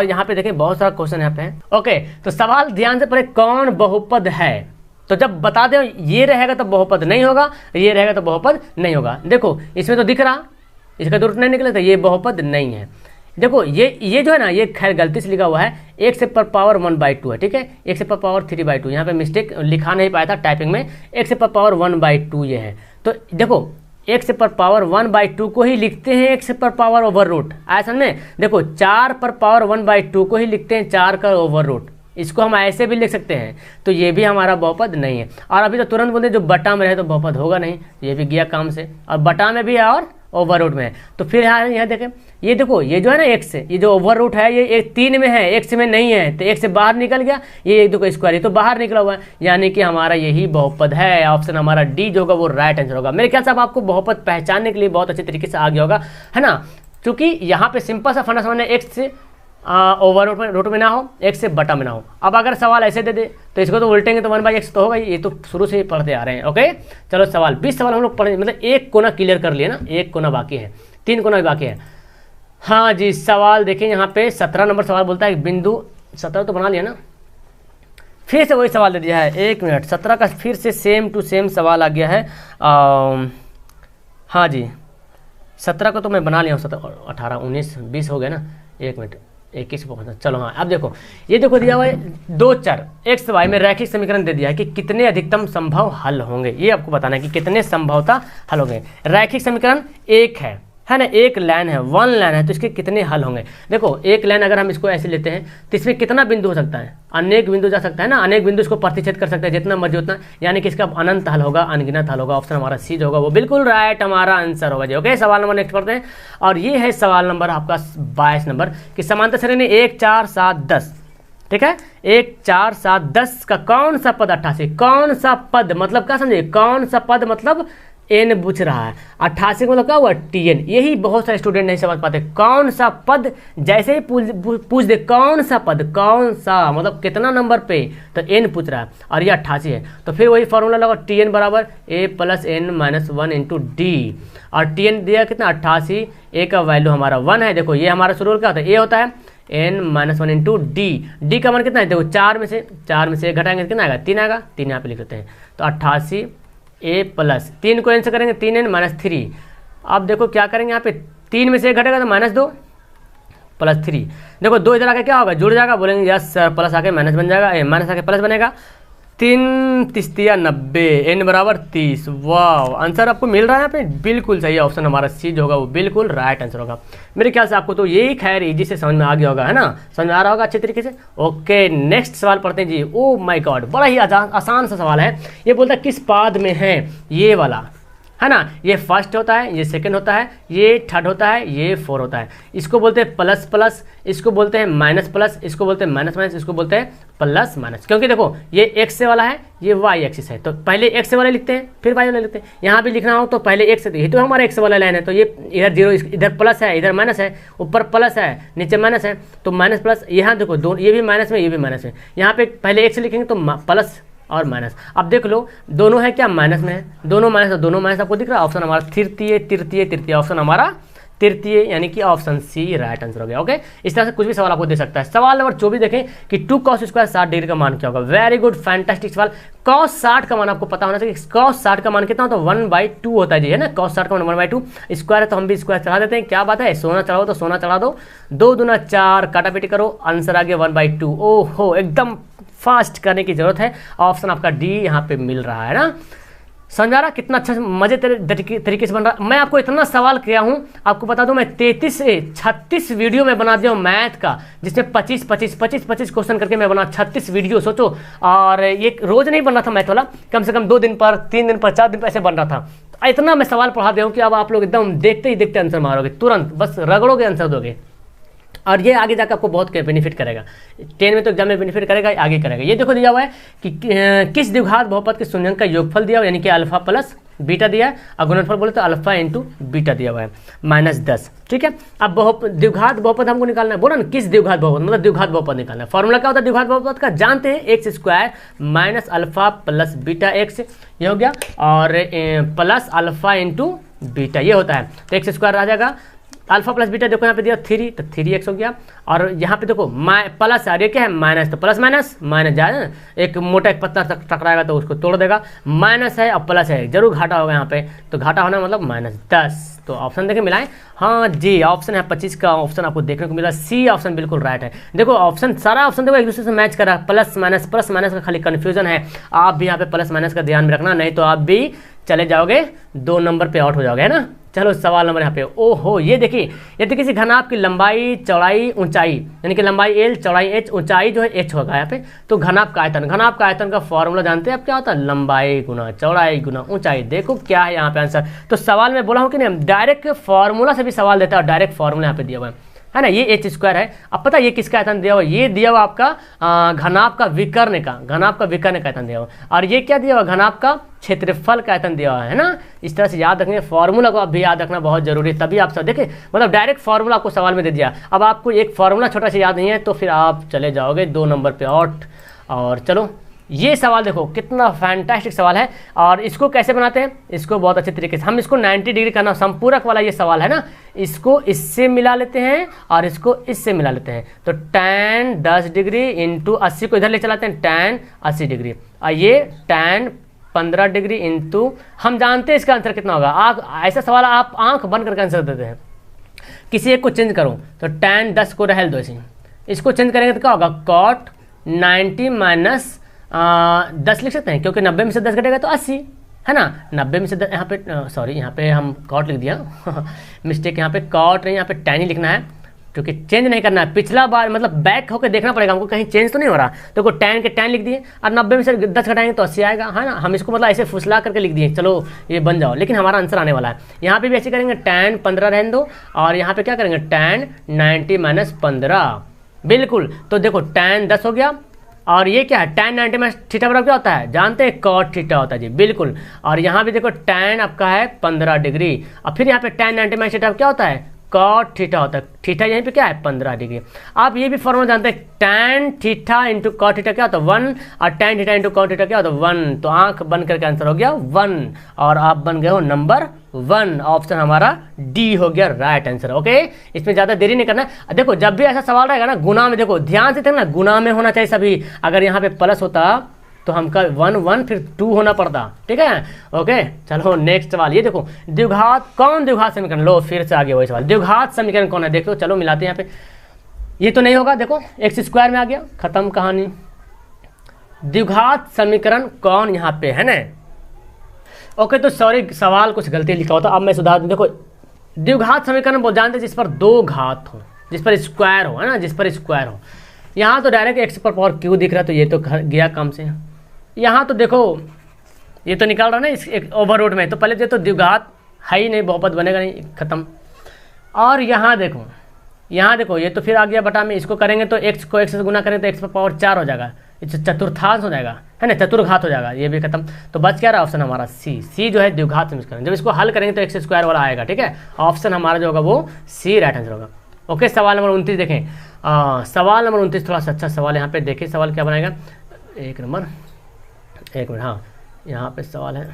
यहाँ पे देखें बहुत सारा क्वेश्चन यहाँ पे है। ओके तो सवाल ध्यान से पढ़े, कौन बहुपद है? तो जब बता दें ये रहेगा तो बहुपद नहीं होगा, ये रहेगा तो बहुपद नहीं होगा। देखो इसमें तो दिख रहा, इसका तो रूट नहीं निकला तो ये बहुपद नहीं है। देखो ये जो है ना, ये खैर गलती से लिखा हुआ है, x⁻1/2 है, ठीक है, x⁻3/2। यहाँ पे मिस्टेक लिखा नहीं पाया था टाइपिंग में, x⁻1/2 ये है। तो देखो x⁻1/2 को ही लिखते हैं x⁻√, ऐसा में देखो 4⁻1/2 को ही लिखते हैं 4 का ओवर-रूट। इसको हम ऐसे भी लिख सकते हैं, तो ये भी हमारा बहुपद नहीं है। और अभी तो तुरंत बोलते जो बटा में रहे तो बहुपद होगा नहीं, ये भी गया काम से। और बटा में भी है और ओवर-रूट में है। तो फिर यहाँ देखें, ये देखो ये जो है ना x से, ये जो ओवर-रूट है ये 3 में है, x में नहीं है, तो x से बाहर निकल गया, ये देखो स्क्वायर, ये तो बाहर निकला हुआ है, यानी कि हमारा यही बहुपद है। ऑप्शन हमारा डी जो होगा वो राइट आंसर होगा। मेरे ख्याल से आपको बहुपद पहचानने के लिए बहुत अच्छे तरीके से आ गया होगा, है ना। क्योंकि यहाँ पे सिंपल सा फंडा समझना, x से रूट में ना हो, x से बटा में ना हो। अब अगर सवाल ऐसे दे दे तो इसको तो उल्टेंगे तो 1/x तो होगा, ये तो शुरू से ही पढ़ते आ रहे हैं। ओके चलो सवाल 20 सवाल हम लोग पढ़े, मतलब एक कोना क्लियर कर लिए ना, एक कोना बाकी है, 3 कोना बाकी है। हाँ जी सवाल देखिए यहाँ पे 17 नंबर सवाल बोलता है बिंदु, 17 तो बना लिया ना, फिर से वही सवाल दे दिया है। 1 मिनट, 17 का फिर से सेम टू सेम सवाल आ गया है। हाँ जी 17 को तो मैं बना लिया हूँ, 17 18 19 20 हो गया ना, 1 मिनट 21 पहुँचना। चलो हाँ अब देखो, ये देखो दिया हुआ है 2 चर x y में रैखिक समीकरण दे दिया है कि कितने अधिकतम संभव हल होंगे। ये आपको बताना है कि कितने संभवतः हल होंगे। रैखिक समीकरण एक है ना, एक लाइन है, 1 लाइन है, तो इसके कितने हल होंगे। देखो एक लाइन अगर हम इसको ऐसे लेते हैं तो इसमें कितना बिंदु हो सकता है, अनेक बिंदु जा सकता है ना, अनेक बिंदु इसको प्रतिच्छेद कर सकते हैं जितना मर्जी उतना, यानी कि इसका अनंत हल होगा, अनगिनत हल होगा। ऑप्शन हमारा सी जो होगा वो बिल्कुल राइट हमारा आंसर होगा जी। ओके सवाल नंबर नेक्स्ट पढ़ते हैं, और ये है सवाल नंबर आपका 22 नंबर कि समांतर श्रेणी 1 4 7 10, ठीक है, 1 4 7 10 का कौन सा पद 88, कौन सा पद मतलब क्या समझे, कौन सा पद मतलब n पूछ रहा है, 88 का मतलब क्या हुआ tn। यही बहुत सारे स्टूडेंट नहीं समझ पाते, कौन सा पद, जैसे ही पूछ दे कौन सा पद, कौन सा मतलब कितना नंबर पे, तो n पूछ रहा है और ये 88 है। तो फिर वही फॉर्मूला लगा, tn बराबर a + n - 1 × d, और tn दिया कितना 88, a का वैल्यू हमारा 1 है। देखो ये हमारा शुरू क्या होता है, a होता है, n minus one into D. D का मान कितना है, देखो 4 में से 1 घटाएंगे तो कितना आएगा, 3 आएगा। 3 यहाँ पे लिख लेते हैं, तो 88 a प्लस 3 को n से करेंगे 3n माइनस 3। अब देखो क्या करेंगे, यहाँ पे 3 में से 1 घटेगा तो -2 प्लस 3। देखो 2 इधर आके क्या होगा, जुड़ जाएगा, बोलेंगे यस सर, प्लस आके माइनस बन जाएगा, माइनस आके प्लस बनेगा। 3 तिस्तिया 90, n बराबर 30। वाह, आंसर आपको मिल रहा है यहाँ पे, बिल्कुल सही ऑप्शन हमारा सी जो होगा वो बिल्कुल राइट आंसर होगा। मेरे ख्याल से आपको तो यही खैर इजी से समझ में आ गया होगा, है ना, समझ में आ रहा होगा अच्छे तरीके से। ओके, नेक्स्ट सवाल पढ़ते हैं जी। ओ माय गॉड, बड़ा ही आसान सा सवाल है। ये बोलता है किस पाद में है, ये वाला है ना, ये फर्स्ट होता है, ये सेकंड होता है, ये थर्ड होता है, ये 4 होता है। इसको बोलते हैं प्लस प्लस, इसको बोलते हैं माइनस प्लस, इसको बोलते हैं माइनस माइनस, इसको बोलते हैं प्लस माइनस। क्योंकि देखो ये एक्स से वाला है, ये वाई एक्सिस है, तो पहले एक्स से वाले लिखते हैं फिर वाई वाले लिखते हैं। यहाँ भी लिखना हो तो पहले एक्स से, ये तो हमारा एक्स वाला लाइन है, तो ये इधर 0, इधर प्लस है, इधर माइनस है, ऊपर प्लस है, नीचे माइनस है, तो माइनस प्लस। यहाँ देखो दोनों, ये भी माइनस में, ये भी माइनस में। यहाँ पे पहले एक्स लिखेंगे तो प्लस और माइनस। अब देख लो दोनों है क्या, माइनस में है, दोनों माइनस, दोनों माइनस आपको दिख रहा है। ऑप्शन हमारा तृतीय ऑप्शन हमारा तृतीय, यानी कि ऑप्शन सी राइट आंसर हो गया। ओके, इस तरह से कुछ भी सवाल आपको दे सकता है। सवाल नंबर 24 देखें कि 2 cos स्क्वायर 60 डिग्री का मान क्या होगा। वेरी गुड, फैंटास्टिक सवाल। cos 60 का मान आपको पता होना चाहिए। cos 60 का मान कितना होता है, 1/2 होता है जी, है ना। cos 60 का मान 1/2 स्क्वायर है, तो हम भी स्क्वायर चढ़ा देते हैं। क्या बात है, सोना चढ़ाओ तो सोना चढ़ा दो। 2 दूना 4, काटापीटी करो, आंसर आ गया 1/2। ओहो, एकदम फास्ट करने की जरूरत है। ऑप्शन आपका डी यहाँ पे मिल रहा है ना। समझा रहा कितना अच्छा मजे तरीके से बन रहा। मैं आपको इतना सवाल किया हूँ, आपको बता दूं मैं 33 से 36 वीडियो में बना दिया हूँ मैथ का, जिसमें 25 क्वेश्चन करके मैं बना 36 वीडियो, सोचो। और ये रोज नहीं बन रहा था मैथ वाला, कम से कम 2 दिन पर, 3 दिन पर, 4 दिन पर ऐसे बन रहा था। इतना मैं सवाल पढ़ा दिया हूँ कि अब आप लोग एकदम देखते ही देखते आंसर मारोगे, तुरंत बस रगड़ोगे आंसर दोगे। और ये आगे जाकर आपको बहुत बेनिफिट करेगा, 10 में तो एग्जाम में बेनिफिट करेगा, आगे करेगा। ये देखो दिया हुआ है कि किस द्विघात बहुपद के शून्यांक का योगफल दिया हुआ, यानी कि अल्फा प्लस बीटा दिया है, और गुणनफल बोले तो अल्फा इंटू बीटा दिया हुआ है -10। ठीक है, अब द्विघात बहुपद हमको निकालना है। बोला ना किस द्विघात बहुपद, मतलब द्विघात बहुपद निकालना है। फॉर्मूला क्या होता है द्विघात बहुपद का, जानते हैं, x square minus alpha plus beta x, ये हो गया, और प्लस अल्फा इंटू बीटा, ये होता है। तो एक्स स्क्वायर आ जाएगा, अल्फा प्लस बीटा देखो यहाँ पे दिया 3, तो 3x हो गया। और यहाँ पे देखो प्लस आ रही है, क्या है, माइनस, तो प्लस माइनस जाए ना, एक मोटा एक पत्थर टकराएगा तो उसको तोड़ देगा। माइनस है और प्लस है, जरूर घाटा होगा यहाँ पे, तो घाटा होना मतलब -10। तो ऑप्शन देखें मिलाएं, हाँ जी, ऑप्शन है 25 का ऑप्शन आपको देखने को मिला, सी ऑप्शन बिल्कुल राइट है। देखो ऑप्शन, सारा ऑप्शन देखो एक दूसरे से मैच कर रहा है, प्लस माइनस का खाली कन्फ्यूजन है। आप भी यहाँ पे प्लस माइनस का ध्यान में रखना, नहीं तो आप भी चले जाओगे 2 नंबर पे आउट हो जाओगे, है ना। चलो सवाल नंबर यहाँ पे, ओहो, ये देखिए, यदि किसी घनाभ की लंबाई, चौड़ाई, ऊंचाई, यानी कि लंबाई l, चौड़ाई h, ऊंचाई जो है h होगा यहाँ पे, तो घनाभ का आयतन का फॉर्मूला जानते हैं आप, क्या होता है, लंबाई गुना चौड़ाई गुना ऊंचाई। देखो क्या है यहाँ पे आंसर। तो सवाल में बोला हूँ कि नहीं, डायरेक्ट फॉर्मूला से भी सवाल देता है, और डायरेक्ट फॉर्मूला यहाँ पे दिया हुआ है ना। ये h स्क्वायर है। अब पता है ये किसका आयतन दिया हुआ, ये दिया हुआ आपका घनाभ का विकर्ण का आयतन दिया हुआ, और ये क्या दिया हुआ, घनाभ का क्षेत्रफल का आयतन दिया हुआ है ना। इस तरह से याद रखने, फॉर्मूला को अब भी याद रखना बहुत जरूरी है, तभी आप सब देखिए, मतलब डायरेक्ट फॉर्मूला आपको सवाल में दे दिया। अब आपको एक फॉर्मूला छोटा सा याद नहीं है तो फिर आप चले जाओगे 2 नंबर पे आउट। और चलो ये सवाल देखो कितना फैंटास्टिक सवाल है, और इसको कैसे बनाते हैं, इसको बहुत अच्छे तरीके से, हम इसको 90 डिग्री करना, संपूरक वाला ये सवाल है ना, इसको इससे मिला लेते हैं और इसको इससे मिला लेते हैं। तो tan 10 डिग्री इंटू 80 को इधर ले चलाते हैं, tan 80 डिग्री, और ये tan 15 डिग्री इंटू, हम जानते हैं इसका आंसर कितना होगा। ऐसा सवाल आप आंख बंद करके आंसर देते हैं। किसी एक को चेंज करो, तो tan 10 को रहल दो ऐसे, इसको चेंज करेंगे तो क्या होगा, cot 90 माइनस 10 लिख सकते हैं, क्योंकि 90 में से 10 घटेगा तो 80, है ना। 90 में से 10, यहाँ पे सॉरी, यहाँ पे हम कॉट लिख दिया मिस्टेक, यहाँ पे कॉट नहीं, यहाँ पे टैन ही लिखना है, क्योंकि चेंज नहीं करना है। पिछला बार मतलब बैक होकर देखना पड़ेगा हमको, कहीं चेंज तो नहीं हो रहा। तो को टैन के टैन लिख दिए, और 90 में से 10 घटाएंगे तो 80 आएगा, है ना। हम इसको मतलब ऐसे फुसला करके लिख दिए, चलो ये बन जाओ, लेकिन हमारा आंसर आने वाला है। यहाँ पे भी ऐसे करेंगे, tan 15 रहने दो, और यहाँ पे क्या करेंगे, tan 90 माइनस 15, बिल्कुल। तो देखो tan 10 हो गया, और ये क्या है, tan 90 माइनस थीटा बराबर क्या होता है, जानते हैं, cot थीटा होता है जी, बिल्कुल। और यहाँ भी देखो tan आपका है 15 डिग्री, और फिर यहाँ पे tan 90 माइनस थीटा क्या होता है, कॉट थीटा होता है। थीटा यहीं पे क्या है 15 डिग्री। आप ये भी फॉर्मूला जानते हैं, tan theta into cot theta क्या होता है 1 और tan theta into cot theta क्या होता है 1। तो आंख बंद करके आंसर हो गया 1 और आप बन गए हो नंबर 1। ऑप्शन हमारा डी हो गया राइट आंसर। ओके, इसमें ज़्यादा देरी नहीं करना है। देखो जब भी ऐसा सवाल रहेगा ना गुना में, देखो ध्यान से देखना, गुना में होना चाहिए सभी। अगर यहाँ पे प्लस होता तो हमका 1 1 फिर 2 होना पड़ता, ठीक है। ओके चलो नेक्स्ट सवाल, ये देखो द्विघात, कौन द्विघात समीकरण, लो फिर से आगे वही सवाल, द्विघात समीकरण कौन है, देखो चलो मिलाते हैं यहाँ पे। ये तो नहीं होगा, देखो एक्स स्क्वायर में आ गया, खत्म कहानी। द्विघात समीकरण कौन यहाँ पे है ना। ओके तो सॉरी सवाल कुछ गलती लिखा होता, अब मैं सुधार दूँ। देखो द्विघात समीकरण बोल जानते जिस पर दो घात हो, जिस पर स्क्वायर हो, है ना, जिस पर स्क्वायर हो। यहाँ तो डायरेक्ट एक्स पर पावर क्यू दिख रहा है, तो ये तो गया काम से। यहाँ तो देखो ये तो निकाल रहा ना इस एक ओवररोड में, तो पहले तो द्विघात है ही नहीं, बहुपद बनेगा नहीं, खत्म। और यहाँ देखो ये तो फिर आ गया बटा में, इसको करेंगे तो एक्स को एक्स से गुना करें तो एक्स पर पावर 4 हो जाएगा, चतुर्थांश हो जाएगा, है ना, चतुर्घात हो जाएगा, ये भी खत्म। तो बच क्या रहा ऑप्शन हमारा सी जो है द्विघात समीकरण। जब इसको हल करेंगे तो एक्स स्क्वायर वाला आएगा, ठीक है। ऑप्शन हमारा जो होगा वो सी राइट आंसर होगा। ओके सवाल नंबर 29 देखें। सवाल नंबर 29 थोड़ा सा अच्छा सवाल यहाँ पे देखिए, सवाल क्या बनाएगा, एक मिनट, हाँ यहाँ पे सवाल है,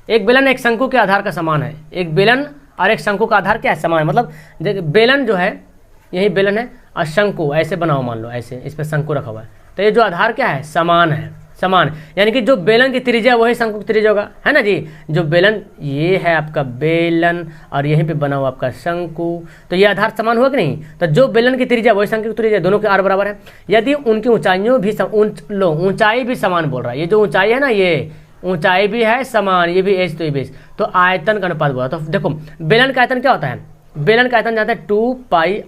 एक बेलन एक शंकु के आधार का समान है। एक बेलन और एक शंकु का आधार क्या है, समान। मतलब बेलन जो है यही बेलन है और शंकु ऐसे बनाओ, मान लो ऐसे, इस पर शंकु रखा हुआ है, तो ये जो आधार क्या है, समान है, समान। यानी कि जो बेलन की त्रिज्या वही शंकु की त्रिज्या होगा, है ना जी। जो बेलन ये है आपका बेलन और यहीं पे बना हुआ आपका शंकु, तो ये आधार समान हुआ कि नहीं। तो जो बेलन की त्रिज्या वही शंकु की त्रिज्या, दोनों के आर बराबर है। यदि उनकी ऊंचाइयों भी ऊंचाई भी समान बोल रहा है, ये जो ऊंचाई है ना, ये ऊंचाई भी है समान, ये भी एच तो ये भी एच, तो आयतन का अनुपात बोला। तो देखो बेलन का आयतन क्या होता है, बेलन का आयतन जाता है 2 पाई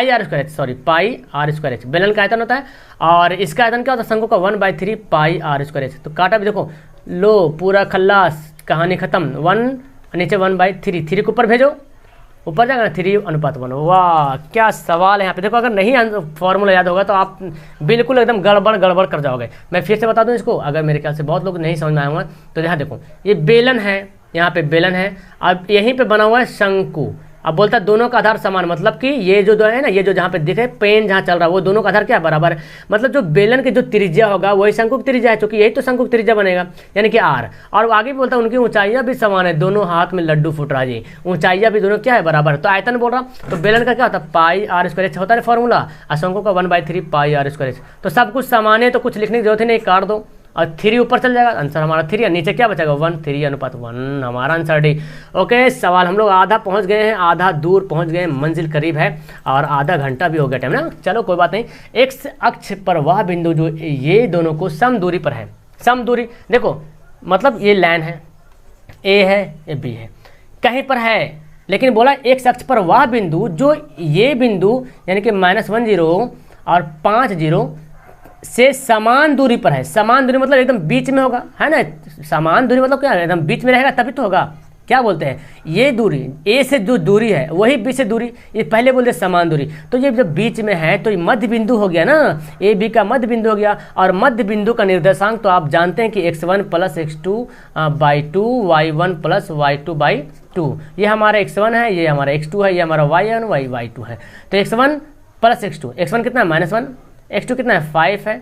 आर स्क्वायर एच, बेलन का आयतन होता है। और इसका आयतन क्या होता है, शंकु का 1/3 पाई आर स्क्वायर एच। तो काटा भी देखो, लो पूरा खल्लास, कहानी खत्म। 1 नीचे 1/3, 3 को ऊपर भेजो, ऊपर जाएगा ना 3 अनुपात 1। वाह क्या सवाल है यहाँ पे। देखो अगर नहीं फॉर्मूला याद होगा तो आप बिल्कुल एकदम गड़बड़ कर जाओगे। मैं फिर से बता दूं इसको, अगर मेरे ख्याल से बहुत लोग नहीं समझ में आया होगा तो यहाँ देखो, ये बेलन है, यहाँ पे बेलन है, अब यहीं पे बना हुआ है शंकु। अब बोलता है दोनों का आधार समान, मतलब कि ये जो है ना, ये जो जहाँ पे दिखे पेन जहाँ चल रहा है वो दोनों का आधार क्या है, बराबर है। मतलब जो बेलन की जो त्रिज्या होगा वही शंकु की त्रिज्या है, क्योंकि यही तो शंकु की त्रिज्या बनेगा, यानी कि आर। और आगे भी बोलता है उनकी ऊंचाइयां भी समान है, दोनों हाथ में लड्डू फुट रहा जी, ऊंचाइयां भी दोनों क्या है, बराबर है। तो आयतन बोल रहा, तो बेलन का क्या होता है पाई आर स्क्वायर एच होता है फॉर्मूला, और शंकु का 1/3 पाई आर स्क्वायर एच। तो सब कुछ समान है, तो कुछ लिखने की जरूरत ही नहीं, काट दो और 3 ऊपर चल जाएगा, आंसर हमारा 3 है। नीचे क्या बचेगा 1, 3 अनुपात 1, हमारा आंसर डी। ओके सवाल हम लोग आधा पहुंच गए हैं, आधा दूर पहुंच गए, मंजिल करीब है और आधा घंटा भी हो गया टाइम ना। चलो कोई बात नहीं। एक्स अक्ष पर वह बिंदु जो ये दोनों को सम दूरी पर है, सम दूरी देखो मतलब ये लाइन है, ए है ये बी है, कहीं पर है, लेकिन बोला एक्स अक्ष पर वह बिंदु जो ये बिंदु यानी कि -1 0 और 5 0 से समान दूरी पर है। समान दूरी मतलब एकदम बीच में होगा, है ना। समान दूरी मतलब क्या है, एकदम बीच में रहेगा तभी तो होगा। क्या बोलते हैं, ये दूरी ए से जो दूरी है वही बी से दूरी, ये पहले बोलते समान दूरी। तो ये जब बीच में है तो ये मध्य बिंदु हो गया ना, ए बी का मध्य बिंदु हो गया। और मध्य बिंदु का निर्देशांक तो आप जानते हैं कि x1 + x2/2 y1 + y2/2। ये हमारा x1 है, ये हमारा x2 है, ये हमारा y1 y2 है। तो x1 + x2, x1 कितना है -1, x2 कितना है 5 है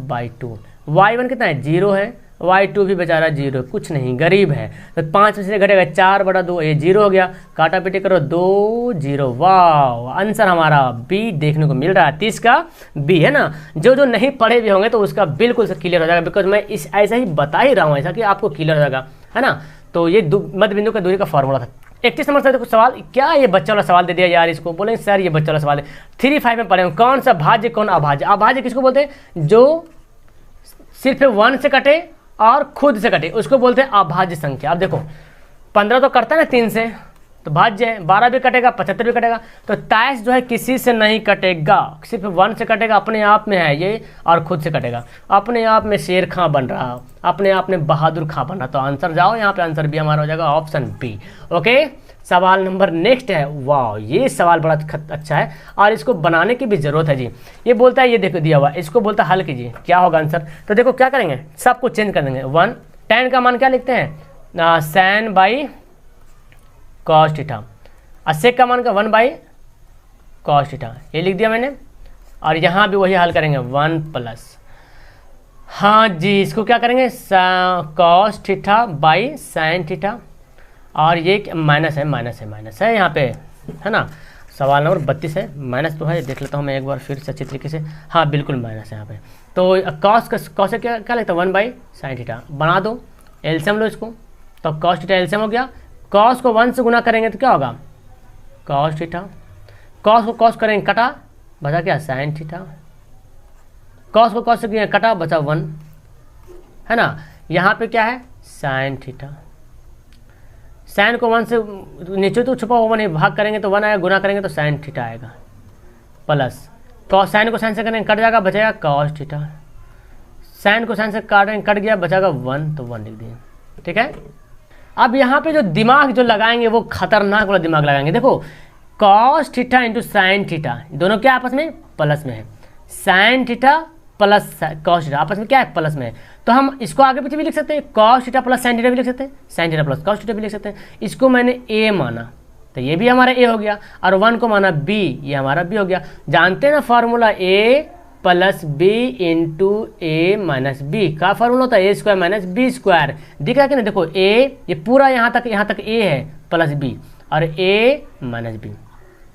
/2, y1 कितना है 0 है, y2 भी बेचारा 0, कुछ नहीं गरीब है। तो 5 में से घटेगा 4/2, ये 0 हो गया, काटा पीटी करो 2 0। वाह आंसर हमारा बी देखने को मिल रहा है, 30 का बी है ना। जो नहीं पढ़े भी होंगे तो उसका बिल्कुल से क्लियर हो जाएगा, बिकॉज मैं इस ऐसा ही बता ही रहा हूँ, ऐसा कि आपको क्लियर हो जाएगा, है ना। तो ये मध्य बिंदु का दूरी का फॉर्मूला था। 31 नंबर से देखो सवाल, क्या ये बच्चा वाला सवाल दे दिया यार, इसको बोले सर ये बच्चा वाला सवाल है। 3-5 में पढ़े कौन सा भाज्य कौन अभाज्य। अभाज्य किसको बोलते हैं, जो सिर्फ 1 से कटे और खुद से कटे, उसको बोलते हैं अभाज्य संख्या। अब देखो 15 तो कटता है ना 3 से, तो भाज्य है, 12 भी कटेगा, 75 भी कटेगा। तो 23 जो है किसी से नहीं कटेगा, सिर्फ 1 से कटेगा, अपने आप में है ये, और खुद से कटेगा। अपने आप में शेर खां बन रहा, अपने आप में बहादुर खां बन रहा। तो आंसर जाओ यहाँ पे, आंसर बी हमारा हो जाएगा ऑप्शन बी। ओके सवाल नंबर नेक्स्ट है। वाह ये सवाल बड़ा अच्छा है और इसको बनाने की भी जरूरत है जी। ये बोलता है, ये देखो दिया हुआ, इसको बोलता है हल कीजिए, क्या होगा आंसर। तो देखो क्या करेंगे, सब कुछ चेंज कर देंगे। 1 tan का मान क्या लिखते हैं, sin/, कॉस थीटा, और सेक का मान का 1 बाई कॉस थीटा, ये लिख दिया मैंने। और यहाँ भी वही हल करेंगे 1 प्लस, हाँ जी, इसको क्या करेंगे cos theta by sine theta, और ये माइनस है यहाँ पे, है ना। सवाल नंबर 32 है, माइनस तो है, देख लेता हूँ मैं एक बार फिर से अच्छी तरीके से। हाँ बिल्कुल माइनस है यहाँ पे। तो कॉस से क्या लगता है 1 बाई साइन थीटा, बना दो एलसीएम लो इसको, तो कॉस थीटा एलसीएम हो गया। कॉस को 1 से गुना करेंगे तो क्या होगा कॉस थीटा, कॉस को कॉस करेंगे कटा, बचा क्या साइन थीटा, कॉस को कॉस से कटा बचा 1, है ना। यहाँ पे क्या है साइन थीटा, साइन को 1 से नीचे तो छुपा हुआ नहीं, भाग करेंगे तो 1 आएगा, गुना करेंगे तो साइन थीटा आएगा, प्लस कॉस, साइन को साइन से करेंगे कट जाएगा, बचेगा कॉस थीटा, साइन को साइन से काटेंगे कट गया, बचेगा 1, तो 1 लिख दिए, ठीक है। अब यहाँ पे जो दिमाग जो लगाएंगे वो खतरनाक वाला दिमाग लगाएंगे। देखो cos theta into sine theta, दोनों क्या आपस में प्लस में है, sine theta plus cos theta आपस में क्या है प्लस में है, तो हम इसको आगे पीछे भी लिख सकते हैं, cos theta plus sine theta भी लिख सकते हैं, sine theta plus cos theta भी लिख सकते हैं। इसको मैंने ए माना तो ये भी हमारा ए हो गया, और 1 को माना बी, ये हमारा बी हो गया। जानते हैं ना फार्मूला ए प्लस बी इंटू ए माइनस बी का फार्मूला होता है ए स्क्वायर माइनस बी स्क्वायर, दिख रहा है कि नहीं, देखो ए ये पूरा यहाँ तक ए है प्लस बी, और ए माइनस बी,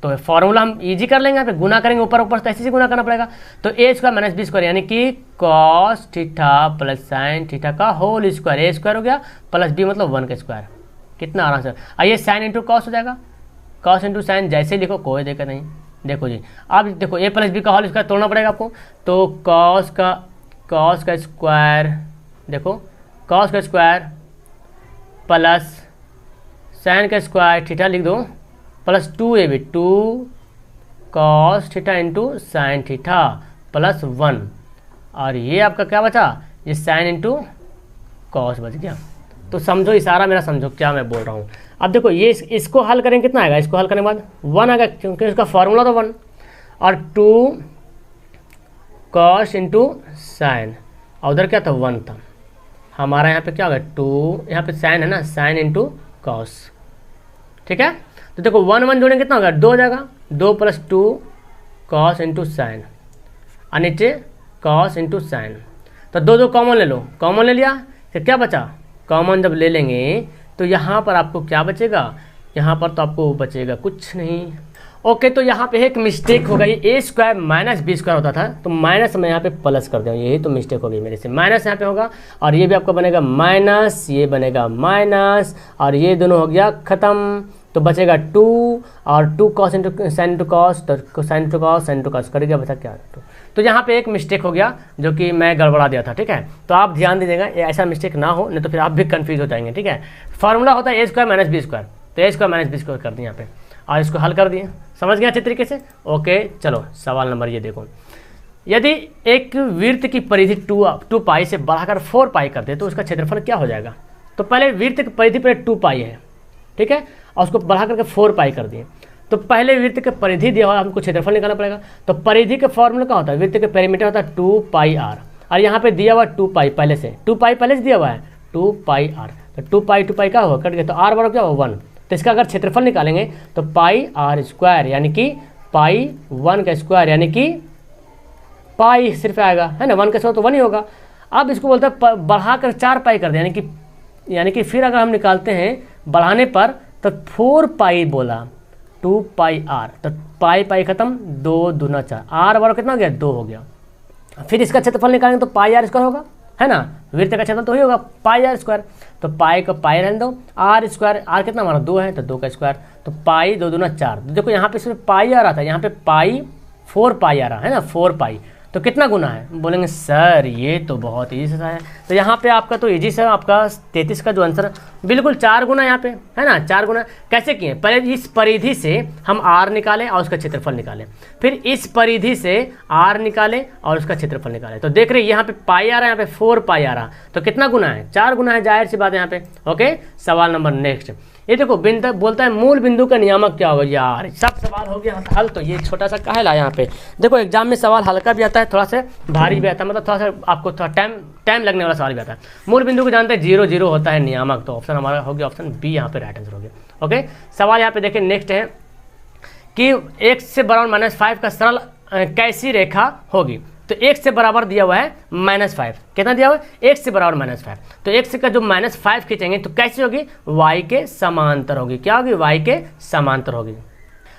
तो फार्मूला हम इजी कर लेंगे, यहाँ पे गुना करेंगे ऊपर ऊपर, तो ऐसे ही गुना करना पड़ेगा। तो ए स्क्वायर माइनस बी स्क्वायर यानी कि cos theta plus sine theta का होल स्क्वायर, ए स्क्वायर हो गया प्लस बी मतलब 1 का स्क्वायर, कितना आराम से। आइए साइन इंटू कॉस हो जाएगा, कॉस इंटू साइन जैसे लिखो कोई दिक्कत नहीं। देखो जी अब देखो ए प्लस बी का होल स्क्वायर तोड़ना पड़ेगा आपको, तो कॉस का स्क्वायर, देखो कॉस का स्क्वायर प्लस साइन का स्क्वायर थीटा लिख दो, plus 2ab 2 cos theta into sine theta plus 1, और ये आपका क्या बचा, ये साइन इंटू कॉस बच गया। तो समझो इशारा मेरा, समझो क्या मैं बोल रहा हूँ। अब देखो ये इसको हल करेंगे कितना आएगा, इसको हल करने के बाद 1 आएगा, क्योंकि इसका फॉर्मूला तो 1, और 2 कॉस इंटू साइन, और उधर क्या था 1 था, हमारा यहाँ पे क्या होगा 2, यहाँ पे साइन है ना, साइन इंटू कॉस, ठीक है। तो देखो 1 1 जोड़ेंगे कितना होगा 2 हो जाएगा, 2 प्लस 2 कॉस इंटू साइन, और नीचे कॉस इंटू साइन, तो 2 2 कॉमन ले लो, कॉमन ले लिया, फिर क्या बचा, कॉमन जब ले लेंगे तो यहाँ पर आपको क्या बचेगा, यहाँ पर तो आपको बचेगा कुछ नहीं। ओके, तो यहाँ पे एक मिस्टेक हो गई, ए स्क्वायर माइनस बी स्क्वायर होता था, तो माइनस मैं यहाँ पे प्लस कर दूँ, यही तो मिस्टेक हो गई मेरे से, माइनस यहाँ पे होगा, और ये भी आपको बनेगा माइनस, ये बनेगा माइनस, और ये दोनों हो गया खत्म, तो बचेगा 2, और 2 cos into sine into cos, तो sine into cos sine into cos cut गया, बचा क्या 2। तो यहाँ पे एक मिस्टेक हो गया जो कि मैं गड़बड़ा दिया था, ठीक है। तो आप ध्यान दीजिएगा ऐसा मिस्टेक ना हो, नहीं तो फिर आप भी कंफ्यूज हो जाएंगे, ठीक है। फार्मूला होता है ए स्क्वायर माइनस बी स्क्वायर, तो ए स्क्वायर माइनस बी स्क्वायर कर दिए यहाँ पे, और इसको हल कर दिए, समझ गए अच्छे तरीके से। ओके चलो सवाल नंबर ये देखो, यदि एक वृत्त की परिधि 2 पाई से बढ़ाकर 4 पाई कर दे तो उसका क्षेत्रफल क्या हो जाएगा। तो पहले वृत्त की परिधि पर 2 पाई है, ठीक है, और उसको बढ़ा करके 4 पाई कर दिए, तो पहले वृत्त के परिधि दिया हुआ हमको क्षेत्रफल निकालना पड़ेगा। तो परिधि के फॉर्मूला क्या होता है, वृत्त के पेरीमीटर होता है 2 पाई आर, और यहाँ पे दिया हुआ 2 पाई पहले से, 2 पाई पहले से दिया हुआ है 2 पाई आर, तो 2 पाई क्या हुआ कट गया, तो आर बराबर क्या हुआ 1, तो इसका अगर क्षेत्रफल निकालेंगे तो पाई आर स्क्वायर यानी कि पाई 1 का स्क्वायर, यानी कि पाई सिर्फ आएगा, है ना, 1 का स्क्वायर तो 1 ही होगा। अब इसको बोलते हैं बढ़ा कर 4 पाई कर दे, यानी कि फिर अगर हम निकालते हैं बढ़ाने पर तो 4 पाई बोला 2 पाई आर, तो पाई खत्म, 2 दूना 4, आर बराबर कितना हो गया 2 हो गया। फिर इसका क्षेत्रफल निकालेंगे तो पाई आर स्क्वायर होगा, है ना, वृत्त का क्षेत्रफल तो ही होगा पाई आर स्क्वायर, तो पाई को पाई रहने दो, आर स्क्वायर, आर कितना हमारा 2 है तो 2 का स्क्वायर, तो पाई 2 दूना 4, तो देखो यहाँ पे इसमें पाई आ रहा था, यहाँ पे पाई 4 पाई आ रहा है ना, 4 पाई, तो कितना गुना है, बोलेंगे सर ये तो बहुत ईजी सा है। तो यहाँ पे आपका तो ईजी सा, आपका 33 का जो आंसर बिल्कुल 4 गुना यहाँ पे, है ना, 4 गुना कैसे किए, पहले इस परिधि से हम आर निकालें और उसका क्षेत्रफल निकालें, फिर इस परिधि से आर निकालें और उसका क्षेत्रफल निकालें, तो देख रहे यहाँ पे पाई आ रहा है, यहाँ पे 4 पाई आ रहा, तो कितना गुना है 4 गुना है, जाहिर सी बात है यहाँ पे। ओके सवाल नंबर नेक्स्ट, ये देखो बिंदु बोलता है मूल बिंदु का नियामक क्या होगा, यार सब सवाल हो गया हल, तो ये छोटा सा काहे लाया यहाँ पे। देखो एग्जाम में सवाल हल्का भी आता है, थोड़ा सा भारी भी आता है, मतलब थोड़ा सा आपको थोड़ा टाइम लगने वाला सवाल भी आता है। मूल बिंदु को जानते हैं 0 0 होता है नियामक, तो ऑप्शन हमारा हो गया ऑप्शन बी यहाँ पे राइट आंसर हो गया। ओके, सवाल यहाँ पे देखिए नेक्स्ट है कि x से बराबर -5 का सरल कैसी रेखा होगी। तो x से बराबर दिया हुआ है -5, कितना दिया हुआ है, x से बराबर -5। तो x का जो -5 खींचेंगे तो कैसी होगी, y के समांतर होगी। क्या होगी, y के समांतर होगी।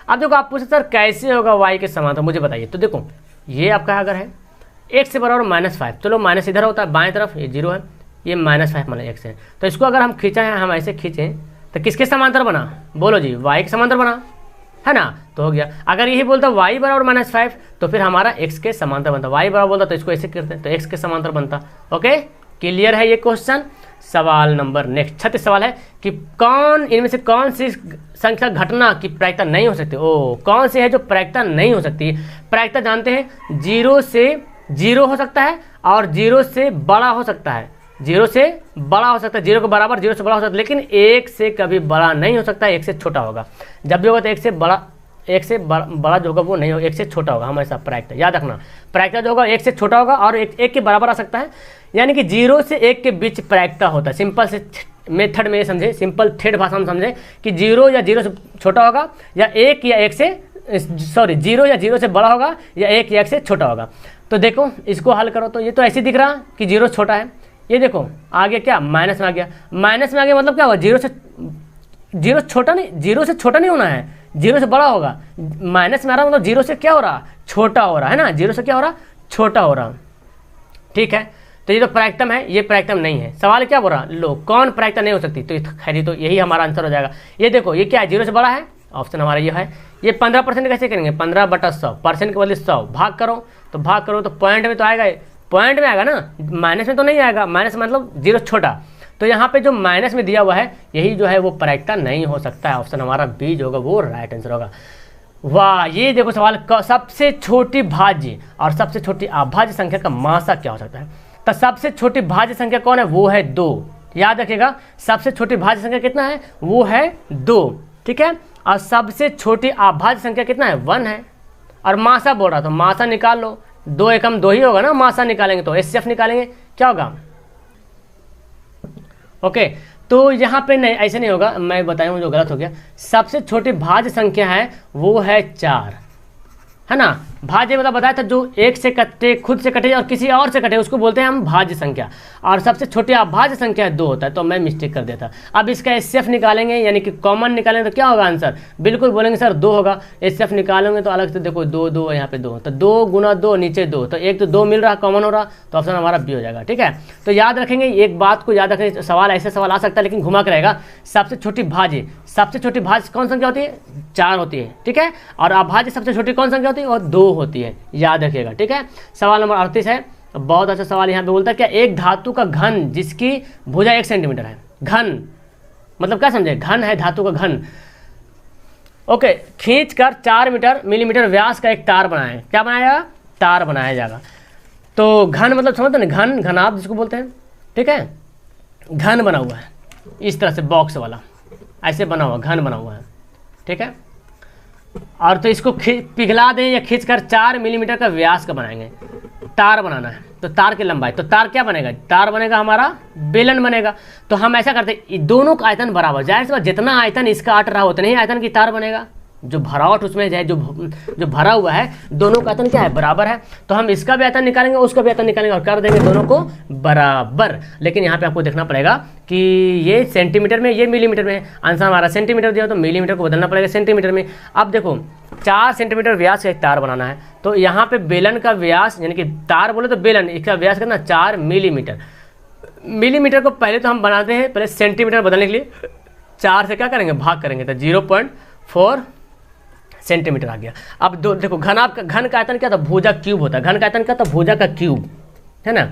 अब देखो आप पूछे सर कैसे होगा y के समांतर, मुझे बताइए। तो देखो ये आपका अगर है x से बराबर -5, चलो माइनस इधर होता है बाएं तरफ, ये 0 है, ये -5 मतलब x है। तो इसको अगर हम खींचा है, हम ऐसे खींचें तो किसके समांतर बना, बोलो जी, y के समांतर बना, है ना। तो हो गया। अगर यही बोलता y बराबर -5 तो फिर हमारा x के समांतर बनता, y बराबर बोलता तो इसको ऐसे करते तो x के समांतर बनता। ओके, क्लियर है ये क्वेश्चन। सवाल नंबर नेक्स्ट 36 सवाल है कि कौन इनमें से कौन सी संख्या घटना की प्रायिकता नहीं हो सकती। ओ, कौन सी है जो प्रायिकता नहीं हो सकती। प्रायिकता जानते हैं 0 से 0 हो सकता है और 0 से बड़ा हो सकता है, 0 से बड़ा हो सकता है, 0 के बराबर, 0 से बड़ा हो सकता है, लेकिन 1 से कभी बड़ा नहीं हो सकता, 1 से छोटा होगा। जब भी होगा तो 1 से बड़ा जो होगा वो नहीं होगा, 1 से छोटा होगा हमेशा। प्रायिकता याद रखना, प्रायिकता जो होगा 1 से छोटा होगा और 1 के बराबर आ सकता है, यानी कि 0 से 1 के बीच प्रायिकता होता है। सिंपल से मेथड में समझे, सिंपल थेड भाषा में समझे कि 0 या 0 से छोटा होगा या 1 या 1 से 0 या 0 से बड़ा होगा या 1 या 1 से छोटा होगा। तो देखो इसको हल करो तो ये तो ऐसे दिख रहा कि 0 छोटा है, ये देखो आगे क्या माइनस में आ गया, माइनस में आ गया मतलब क्या होगा, 0 छोटा नहीं, 0 से छोटा नहीं होना है, 0 से बड़ा होगा। माइनस में आ रहा मतलब 0 से क्या हो रहा, छोटा हो रहा है ना, 0 से क्या हो रहा, छोटा हो रहा। ठीक है, तो ये तो प्रायिकतम है, ये प्रायिकतम नहीं है। सवाल क्या बोल रहा, लो कौन प्रायिकता नहीं हो सकती, तो खैर तो यही हमारा आंसर हो जाएगा। ये देखो ये क्या है, 0 से बड़ा है, ऑप्शन हमारा ये है। ये 15% कैसे करेंगे, 15/100, परसेंट के बदले 100, भाग करो तो पॉइंट में तो आएगा, पॉइंट में आएगा ना, माइनस में तो नहीं आएगा, माइनस मतलब 0 छोटा। तो यहाँ पे जो माइनस में दिया हुआ है यही जो है वो प्रायिकता नहीं हो सकता है। ऑप्शन हमारा बी जो होगा वो राइट आंसर होगा। वाह, ये देखो सवाल, सबसे छोटी भाज्य और सबसे छोटी अभाज्य संख्या का मासा क्या हो सकता है। तो सबसे छोटी भाज्य संख्या कौन है, वो है 2। याद रखिएगा, सबसे छोटी भाज्य संख्या कितना है, वो है 2। ठीक है, और सबसे छोटी अभाज्य संख्या कितना है, 1 है। और मासा बोल रहा तो मासा निकाल लो, 2 एकम 2 ही होगा ना, मासा निकालेंगे तो एचसीएफ निकालेंगे, क्या होगा। ओके, तो यहाँ पे नहीं, ऐसे नहीं होगा, मैं बताऊँ जो गलत हो गया। सबसे छोटी भाज्य संख्या है वो है 4, है ना। भाज्य मतलब बताया था जो एक से कटे, खुद से कटे और किसी और से कटे, उसको बोलते हैं हम भाज्य संख्या। और सबसे छोटी अभाज्य संख्या 2 होता है, तो मैं मिस्टेक कर दिया था। अब इसका एचसीएफ निकालेंगे, यानी कि कॉमन निकालेंगे तो क्या होगा आंसर, बिल्कुल बोलेंगे सर 2 होगा। एचसीएफ निकालेंगे तो अलग से देखो 2 2 यहाँ पे 2, तो 2 × 2 नीचे 2, तो एक तो 2 मिल रहा, कॉमन हो रहा, तो ऑप्शन हमारा बी हो जाएगा। ठीक है, तो याद रखेंगे एक बात को, याद रखेंगे सवाल ऐसे सवाल आ सकता है लेकिन घुमा कर रहेगा। सबसे छोटी भाज्य, सबसे छोटी भाज्य कौन संख्या होती है, 4 होती है। ठीक है, और अभाज्य सबसे छोटी कौन संख्या होती है, और 2 होती है, याद रखिएगा। ठीक है, सवाल नंबर 38 है, बहुत अच्छा सवाल यहाँ पे बोलता है क्या, एक धातु का घन जिसकी भुजा 1 सेंटीमीटर है। घन मतलब क्या समझे, घन है धातु का घन। ओके, खींचकर 4 मिलीमीटर व्यास का एक तार बनाए, क्या बनाया, तार बनाया जाएगा। तो घन मतलब समझते ना, घन, घनाभ जिसको बोलते हैं। ठीक है, घन बना हुआ है इस तरह से, बॉक्स वाला ऐसे बना हुआ, घन बना हुआ है। ठीक है, और तो इसको पिघला दें या खींचकर 4 मिलीमीटर का व्यास का बनाएंगे। तार बनाना है तो तार की लंबाई, तो तार क्या बनेगा, तार बनेगा हमारा बेलन बनेगा। तो हम ऐसा करते हैं, दोनों का आयतन बराबर, जाहिर सी बात जितना आयतन इसका 8 रहा उतना ही आयतन की तार बनेगा। जो भरावट उसमें है, जो भरा हुआ है, दोनों का आयतन क्या है, बराबर है। तो हम इसका भी आयतन निकालेंगे, उसका भी आयतन निकालेंगे और कर देंगे दोनों को बराबर। लेकिन यहाँ पे आपको देखना पड़ेगा कि ये सेंटीमीटर में, ये मिलीमीटर में। आंसर हमारा सेंटीमीटर दिया तो मिलीमीटर को बदलना पड़ेगा सेंटीमीटर में। अब देखो 4 सेंटीमीटर व्यास का एक तार बनाना है, तो यहाँ पे बेलन का व्यास, यानी कि तार बोले तो बेलन, इसका व्यास कितना, 4 मिलीमीटर। मिलीमीटर को पहले तो हम बनाते हैं, पहले सेंटीमीटर बदलने के लिए 4 से क्या करेंगे, भाग करेंगे, तो 0.4 सेंटीमीटर आ गया। अब देखो घन का आयतन क्या था, भुजा क्यूब होता है। घन का आयतन क्या था, भुजा का क्यूब, है ना,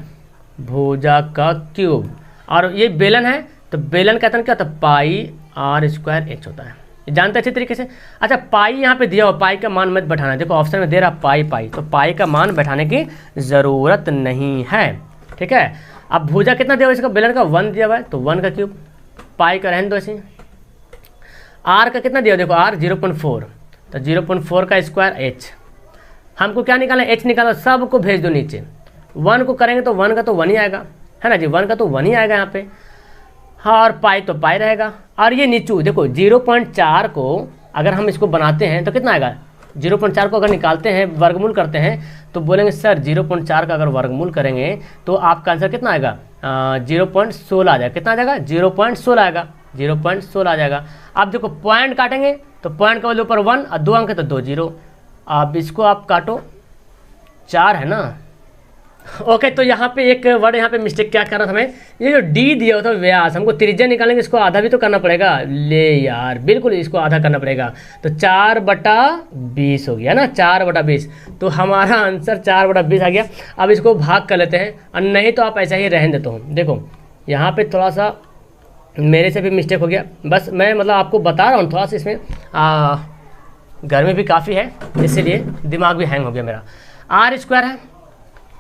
भुजा का क्यूब। और ये बेलन है तो बेलन का आयतन क्या होता है, πr² होता है, जानते अच्छे तरीके से। अच्छा, पाई यहाँ पे दिया हुआ, पाई का मान मत बैठाना, देखो ऑप्शन में दे रहा पाई, तो पाई का मान बैठाने की ज़रूरत नहीं है। ठीक है, अब भुजा कितना दिया हुआ इसका, बेलन का 1 दिया हुआ है, तो 1 का क्यूब, पाई का रहने दो ऐसे। आर का कितना दिया, देखो आर 0.4, तो 0.4 का स्क्वायर h। हमको क्या निकालना, h निकालना, सबको भेज दो नीचे। 1 को करेंगे तो 1 का तो 1 ही आएगा, है ना जी, 1 का तो 1 ही आएगा यहाँ पे। हाँ, और पाई तो पाई रहेगा। और ये नीचू देखो 0.4 को अगर हम इसको बनाते हैं तो कितना आएगा, 0.4 को अगर निकालते हैं वर्गमूल करते हैं तो बोलेंगे सर 0.4 का अगर वर्गमूल करेंगे तो आपका आंसर कितना आएगा, 0.16 आ जाएगा। कितना आ जाएगा, 0.16 आएगा, 0.16 आ जाएगा। अब देखो पॉइंट काटेंगे तो पॉइंट का वैल्यू ऊपर 1 और 2 अंक है तो 2 जीरो। अब इसको आप काटो, 4 है ना। ओके, तो यहाँ पे एक वर्ड यहाँ पे मिस्टेक क्या कर रहा था हमें, ये जो डी दिया होता है व्यास, हमको त्रिज्या निकालेंगे, इसको आधा भी तो करना पड़ेगा। ले यार, बिल्कुल इसको आधा करना पड़ेगा। तो 4/20 हो गया ना, 4/20। तो हमारा आंसर 4/20 आ गया। अब इसको भाग कर लेते हैं, और नहीं तो आप ऐसा ही रहने देता हूँ। देखो यहाँ पे थोड़ा सा मेरे से भी मिस्टेक हो गया, बस मैं मतलब आपको बता रहा हूँ। थोड़ा सा इसमें गर्मी भी काफ़ी है, इसीलिए दिमाग भी हैंग हो गया मेरा। R² है।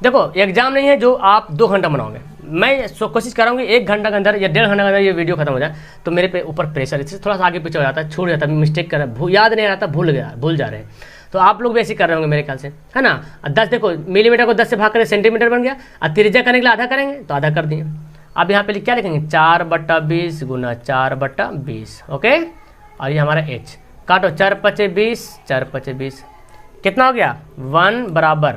देखो एग्जाम नहीं है जो आप 2 घंटा बनाओगे, मैं कोशिश कराऊंगी 1 घंटा के अंदर या 1.5 घंटे के अंदर ये वीडियो खत्म हो जाए। तो मेरे पे ऊपर प्रेशर, इससे थोड़ा सा आगे पीछे हो जाता है, छूट जाता है, मिस्टेक कर याद नहीं रहता, भूल जा रहे हैं। तो आप लोग भी ऐसे कर रहे होंगे मेरे ख्याल से, है ना। 10 देखो मिलीमीटर को 10 से भाग करें सेंटीमीटर बन गया, और त्रिज्या करने के लिए आधा करेंगे तो आधा कर दिए। अब यहाँ पे क्या लिखेंगे, 4/20 गुना 4/20। ओके, और ये हमारा h काटो, 4×5=20, 4×5=20 कितना हो गया, 1 बराबर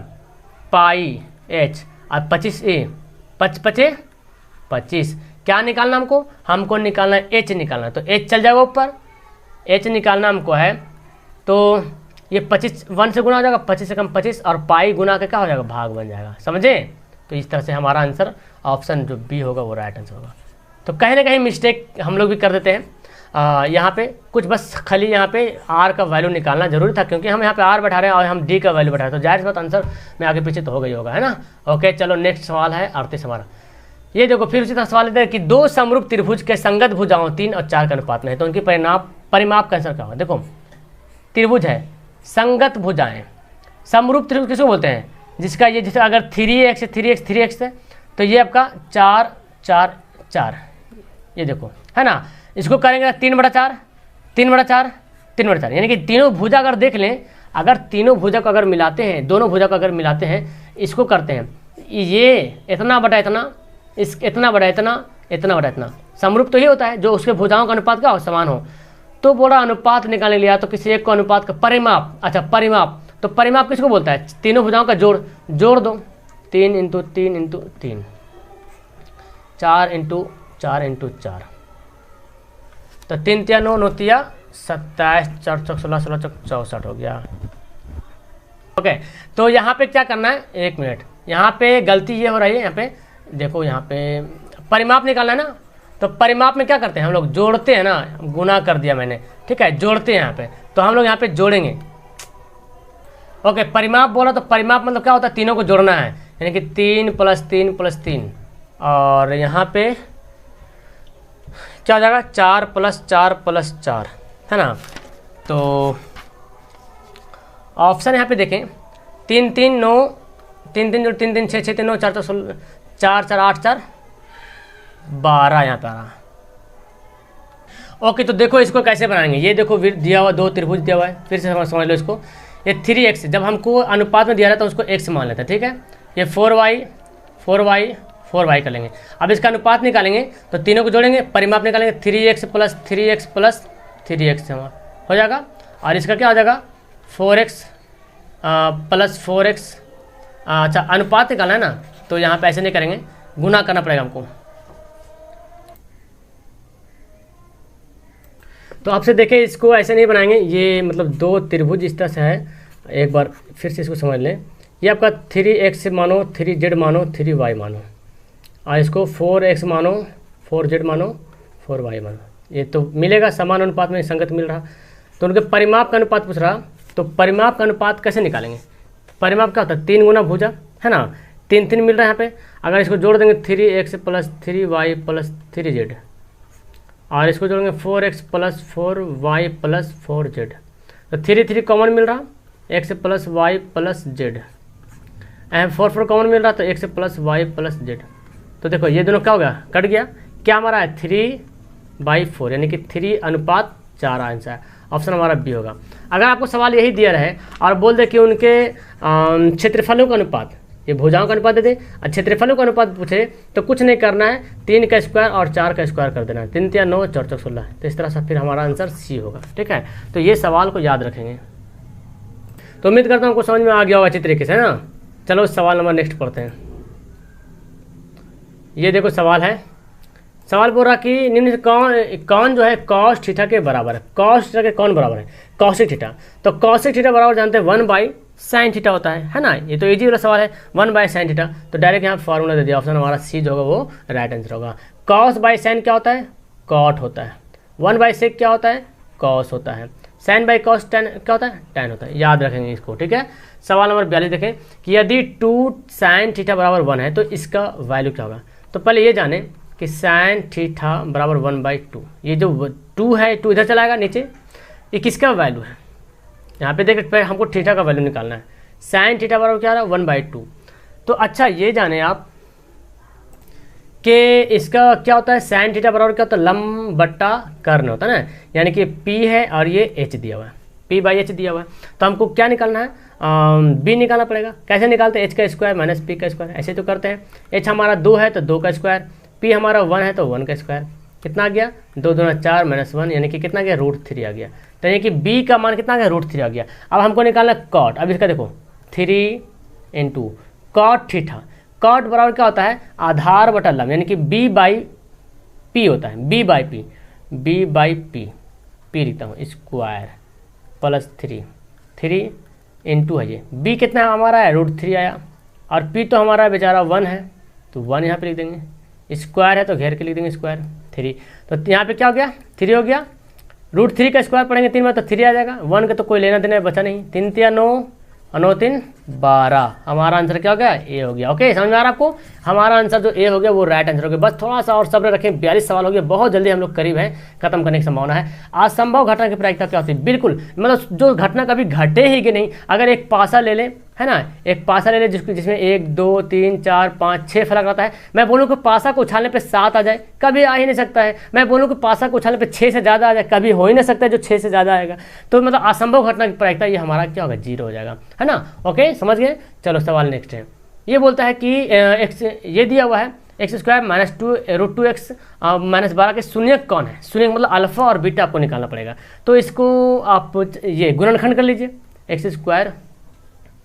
पाई h और 25a, 25 क्या निकालना हमको निकालना है h निकालना है। तो h चल जाएगा ऊपर, h निकालना हमको है। तो ये 25 1 से गुना हो जाएगा, 25 से कम 25, और पाई गुना के क्या हो जाएगा, भाग बन जाएगा। समझे। तो इस तरह से हमारा आंसर ऑप्शन जो बी होगा वो राइट आंसर होगा। तो कहीं ना कहीं मिस्टेक हम लोग भी कर देते हैं। यहाँ पे कुछ बस खाली यहाँ पे r का वैल्यू निकालना जरूरी था, क्योंकि हम यहाँ पे r बैठा रहे हैं और हम d का वैल्यू बैठा रहे हैं, तो जाहिर सी बात आंसर में आगे पीछे तो होगा ही होगा, है ना। ओके, चलो नेक्स्ट सवाल है 38 हमारा। ये देखो फिर उसी तरह सवाल लेते हैं कि 2 समरूप त्रिभुज के संगत भुजाओं 3 और 4 के अनुपात में है, तो उनकी परिमाप का आंसर क्या होगा। देखो त्रिभुज है, संगत भुजाएं। समरूप त्रिभुज किसको बोलते हैं, जिसका ये जैसे अगर 3x 3x है तो ये आपका 4 4 4, ये देखो है ना। इसको करेंगे 3/4 3/4 3/4, यानी कि तीनों भुजा अगर देख लें, अगर तीनों भुजा को अगर मिलाते हैं, दोनों भुजा को अगर मिलाते हैं, इसको करते हैं ये इतना बटा इतना, इस इतना बटा इतना, इतना बटा इतना। समरूप तो ये होता है जो उसके भुजाओं का अनुपात क्या हो, समान हो। तो बोला अनुपात निकालने लिया तो किसी एक को अनुपात का परिमाप, अच्छा परिमाप, तो परिमाप किसको बोलता है, तीनों भुजाओं का जोड़ दो, 3 × 3 × 3, 4 × 4 × 4, तो 3 × 9 9 × 27, 4 × 16 16 × 64 हो गया। ओके, तो यहाँ पे क्या करना है, 1 मिनट, यहाँ पे गलती ये हो रही है। यहाँ पे देखो, यहाँ पे परिमाप निकालना है ना, तो परिमाप में क्या करते हैं हम लोग, जोड़ते हैं ना, गुना कर दिया मैंने, ठीक है, जोड़ते हैं यहाँ पे, तो हम लोग यहाँ पे जोड़ेंगे। ओके, परिमाप बोला तो परिमाप मतलब क्या होता है, तीनों को जोड़ना है, यानी कि 3 + 3 + 3, और यहाँ पे क्या हो जाएगा, 4 + 4 + 4, है ना। तो ऑप्शन यहाँ पे देखें, 3 3 9, 3 3 3 3 6 6 3 9 4 4 16 4 4 8 4 12 यहाँ पे आ रहा। ओके, तो देखो इसको कैसे बनाएंगे, ये देखो दिया हुआ 2 त्रिभुज दिया हुआ है, फिर से समझ लो इसको। ये 3x जब हमको अनुपात में दिया रहता है तो उसको x मान लेते हैं, ठीक है। ये 4y कर लेंगे। अब इसका अनुपात निकालेंगे तो तीनों को जोड़ेंगे, परिमाप निकालेंगे, 3x + 3x + 3x हो जाएगा, और इसका क्या हो जाएगा, 4x + 4x। अच्छा, अनुपात निकालना है ना, तो यहाँ पे ऐसे नहीं करेंगे, गुना करना पड़ेगा हमको। तो आपसे देखें, इसको ऐसे नहीं बनाएंगे, ये मतलब 2 त्रिभुज इस तरह से है। एक बार फिर से इसको समझ लें, ये आपका 3x मानो, 3z मानो, 3y मानो, और इसको 4x मानो, 4z मानो, 4y मानो, ये तो मिलेगा समान अनुपात में, संगत मिल रहा। तो उनके परिमाप का अनुपात पूछ रहा, तो परिमाप का अनुपात कैसे निकालेंगे, परिमाप क्या होता है, 3 गुना भुजा, है ना, 3 3 मिल रहा है यहाँ पे। अगर इसको जोड़ देंगे 3x + 3y + 3z, और इसको जोड़ेंगे 4x + 4y + 4z, तो 3 3 कॉमन मिल रहा, x + y + z, 4 4 कॉमन मिल रहा, तो x + y + z। तो देखो ये दोनों क्या हो गया, कट गया, क्या हमारा है 3/4, यानी कि 3:4 आंसर है। ऑप्शन हमारा बी होगा। अगर आपको सवाल यही दिया रहे और बोल दे कि उनके क्षेत्रफलों का अनुपात, ये भुजाओं का अनुपात दे दे, क्षेत्रफलों का अनुपात पूछे तो कुछ नहीं करना है, 3 का स्क्वायर और 4 का स्क्वायर कर देना है, 3 3 9 4 4 16। तो इस तरह से फिर हमारा आंसर सी होगा। ठीक है, तो ये सवाल को याद रखेंगे। तो उम्मीद करता हूँ आपको समझ में आ गया होगा अच्छी तरीके से ना। चलो सवाल नंबर नेक्स्ट पढ़ते हैं। ये देखो सवाल है, सवाल बोल रहा कि निम्न कौन जो है कॉस थीटा के बराबर है। कॉस थीटा के कौन बराबर है? Cosec theta. तो कॉसिक थीटा बराबर जानते हैं 1/sin थीटा होता है ना। ये तो इजी वाला सवाल है, 1/sin थीटा। तो डायरेक्ट यहाँ फॉर्मूला दे दिया, ऑप्शन हमारा सी जो होगा वो राइट आंसर होगा। कॉस बाई साइन क्या होता है? कॉट होता है। 1/sec क्या होता है? कॉस होता है। साइन बाई कॉस टेन क्या होता है? टेन होता है। याद रखेंगे इसको। ठीक है, सवाल नंबर 42 देखें कि यदि 2sin थीटा बराबर 1 है तो इसका वैल्यू क्या होगा। तो पहले ये जाने कि sin थीटा बराबर 1/2। ये जो 2 है, 2 इधर चलाएगा नीचे, ये किसका वैल्यू है? यहाँ पे देख हमको थीटा का वैल्यू निकालना है। sin थीटा बराबर क्या आ रहा है? 1/2। तो अच्छा ये जाने आप कि इसका क्या होता है? sin थीटा बराबर क्या होता है? लंब बट्टा कर्ण होता है ना, यानी कि p है और ये h दिया हुआ है, p/h दिया हुआ है। तो हमको क्या निकालना है? b निकालना पड़ेगा। कैसे निकालते हैं? h का स्क्वायर माइनस p का स्क्वायर, ऐसे तो करते हैं। h हमारा 2 है तो 2 का स्क्वायर, p हमारा 1 है तो 1 का स्क्वायर। कितना आ गया? 2 दूना 4 -1, यानी कि कितना गया? √3 आ गया। तो यानी कि b का मान कितना आ गया? √3 आ गया। अब हमको निकालना कॉट। अब इसका देखो 3 × कॉट थीटा। कॉट बराबर क्या होता है? आधार बटा लंब, यानी कि b/p होता है। b/p लिखता हूँ स्क्वायर प्लस 3 × है ये। b कितना हमारा है? √3 आया, और p तो हमारा बेचारा 1 है तो 1 यहाँ पे लिख देंगे। स्क्वायर है तो घेर के लिख देंगे स्क्वायर 3। तो यहाँ पे क्या हो गया? 3 हो गया। √3 का स्क्वायर पढ़ेंगे 3 में तो 3 आ जाएगा। 1 का तो कोई लेना देना बचा नहीं। 3 3 9 और 9 3 12। हमारा आंसर क्या हो गया? ए हो गया। ओके, समझ में आ रहा आपको? हमारा आंसर जो ए हो गया वो राइट आंसर हो गया। बस थोड़ा सा और सब्र रखें, 42 सवाल हो गया, बहुत जल्दी हम लोग करीब है खत्म करने की संभावना है। असंभव घटना की प्रायिकता क्या होती है? बिल्कुल, मतलब जो घटना कभी घटे ही कि नहीं। अगर एक पासा ले लें, है ना, एक पासा ले लें जिसमें 1 2 3 4 5 6 फलक रहता है। मैं बोलूँ कि पासा को उछालने पे 7 आ जाए, कभी आ ही नहीं सकता है। मैं बोलूँ कि पासा को उछालने पे 6 से ज़्यादा आ जाए, कभी हो ही नहीं सकता है जो 6 से ज़्यादा आएगा। तो मतलब असंभव घटना की प्रायिकता ये हमारा क्या होगा? 0 हो जाएगा, है ना। ओके, समझ गए। चलो सवाल नेक्स्ट है। ये बोलता है कि एक्स, ये दिया हुआ है x² -2 √2x -12 के शून्यक कौन है? शून्यक मतलब अल्फा और बीटा आपको निकालना पड़ेगा। तो इसको आप ये गुणनखंड कर लीजिए। x²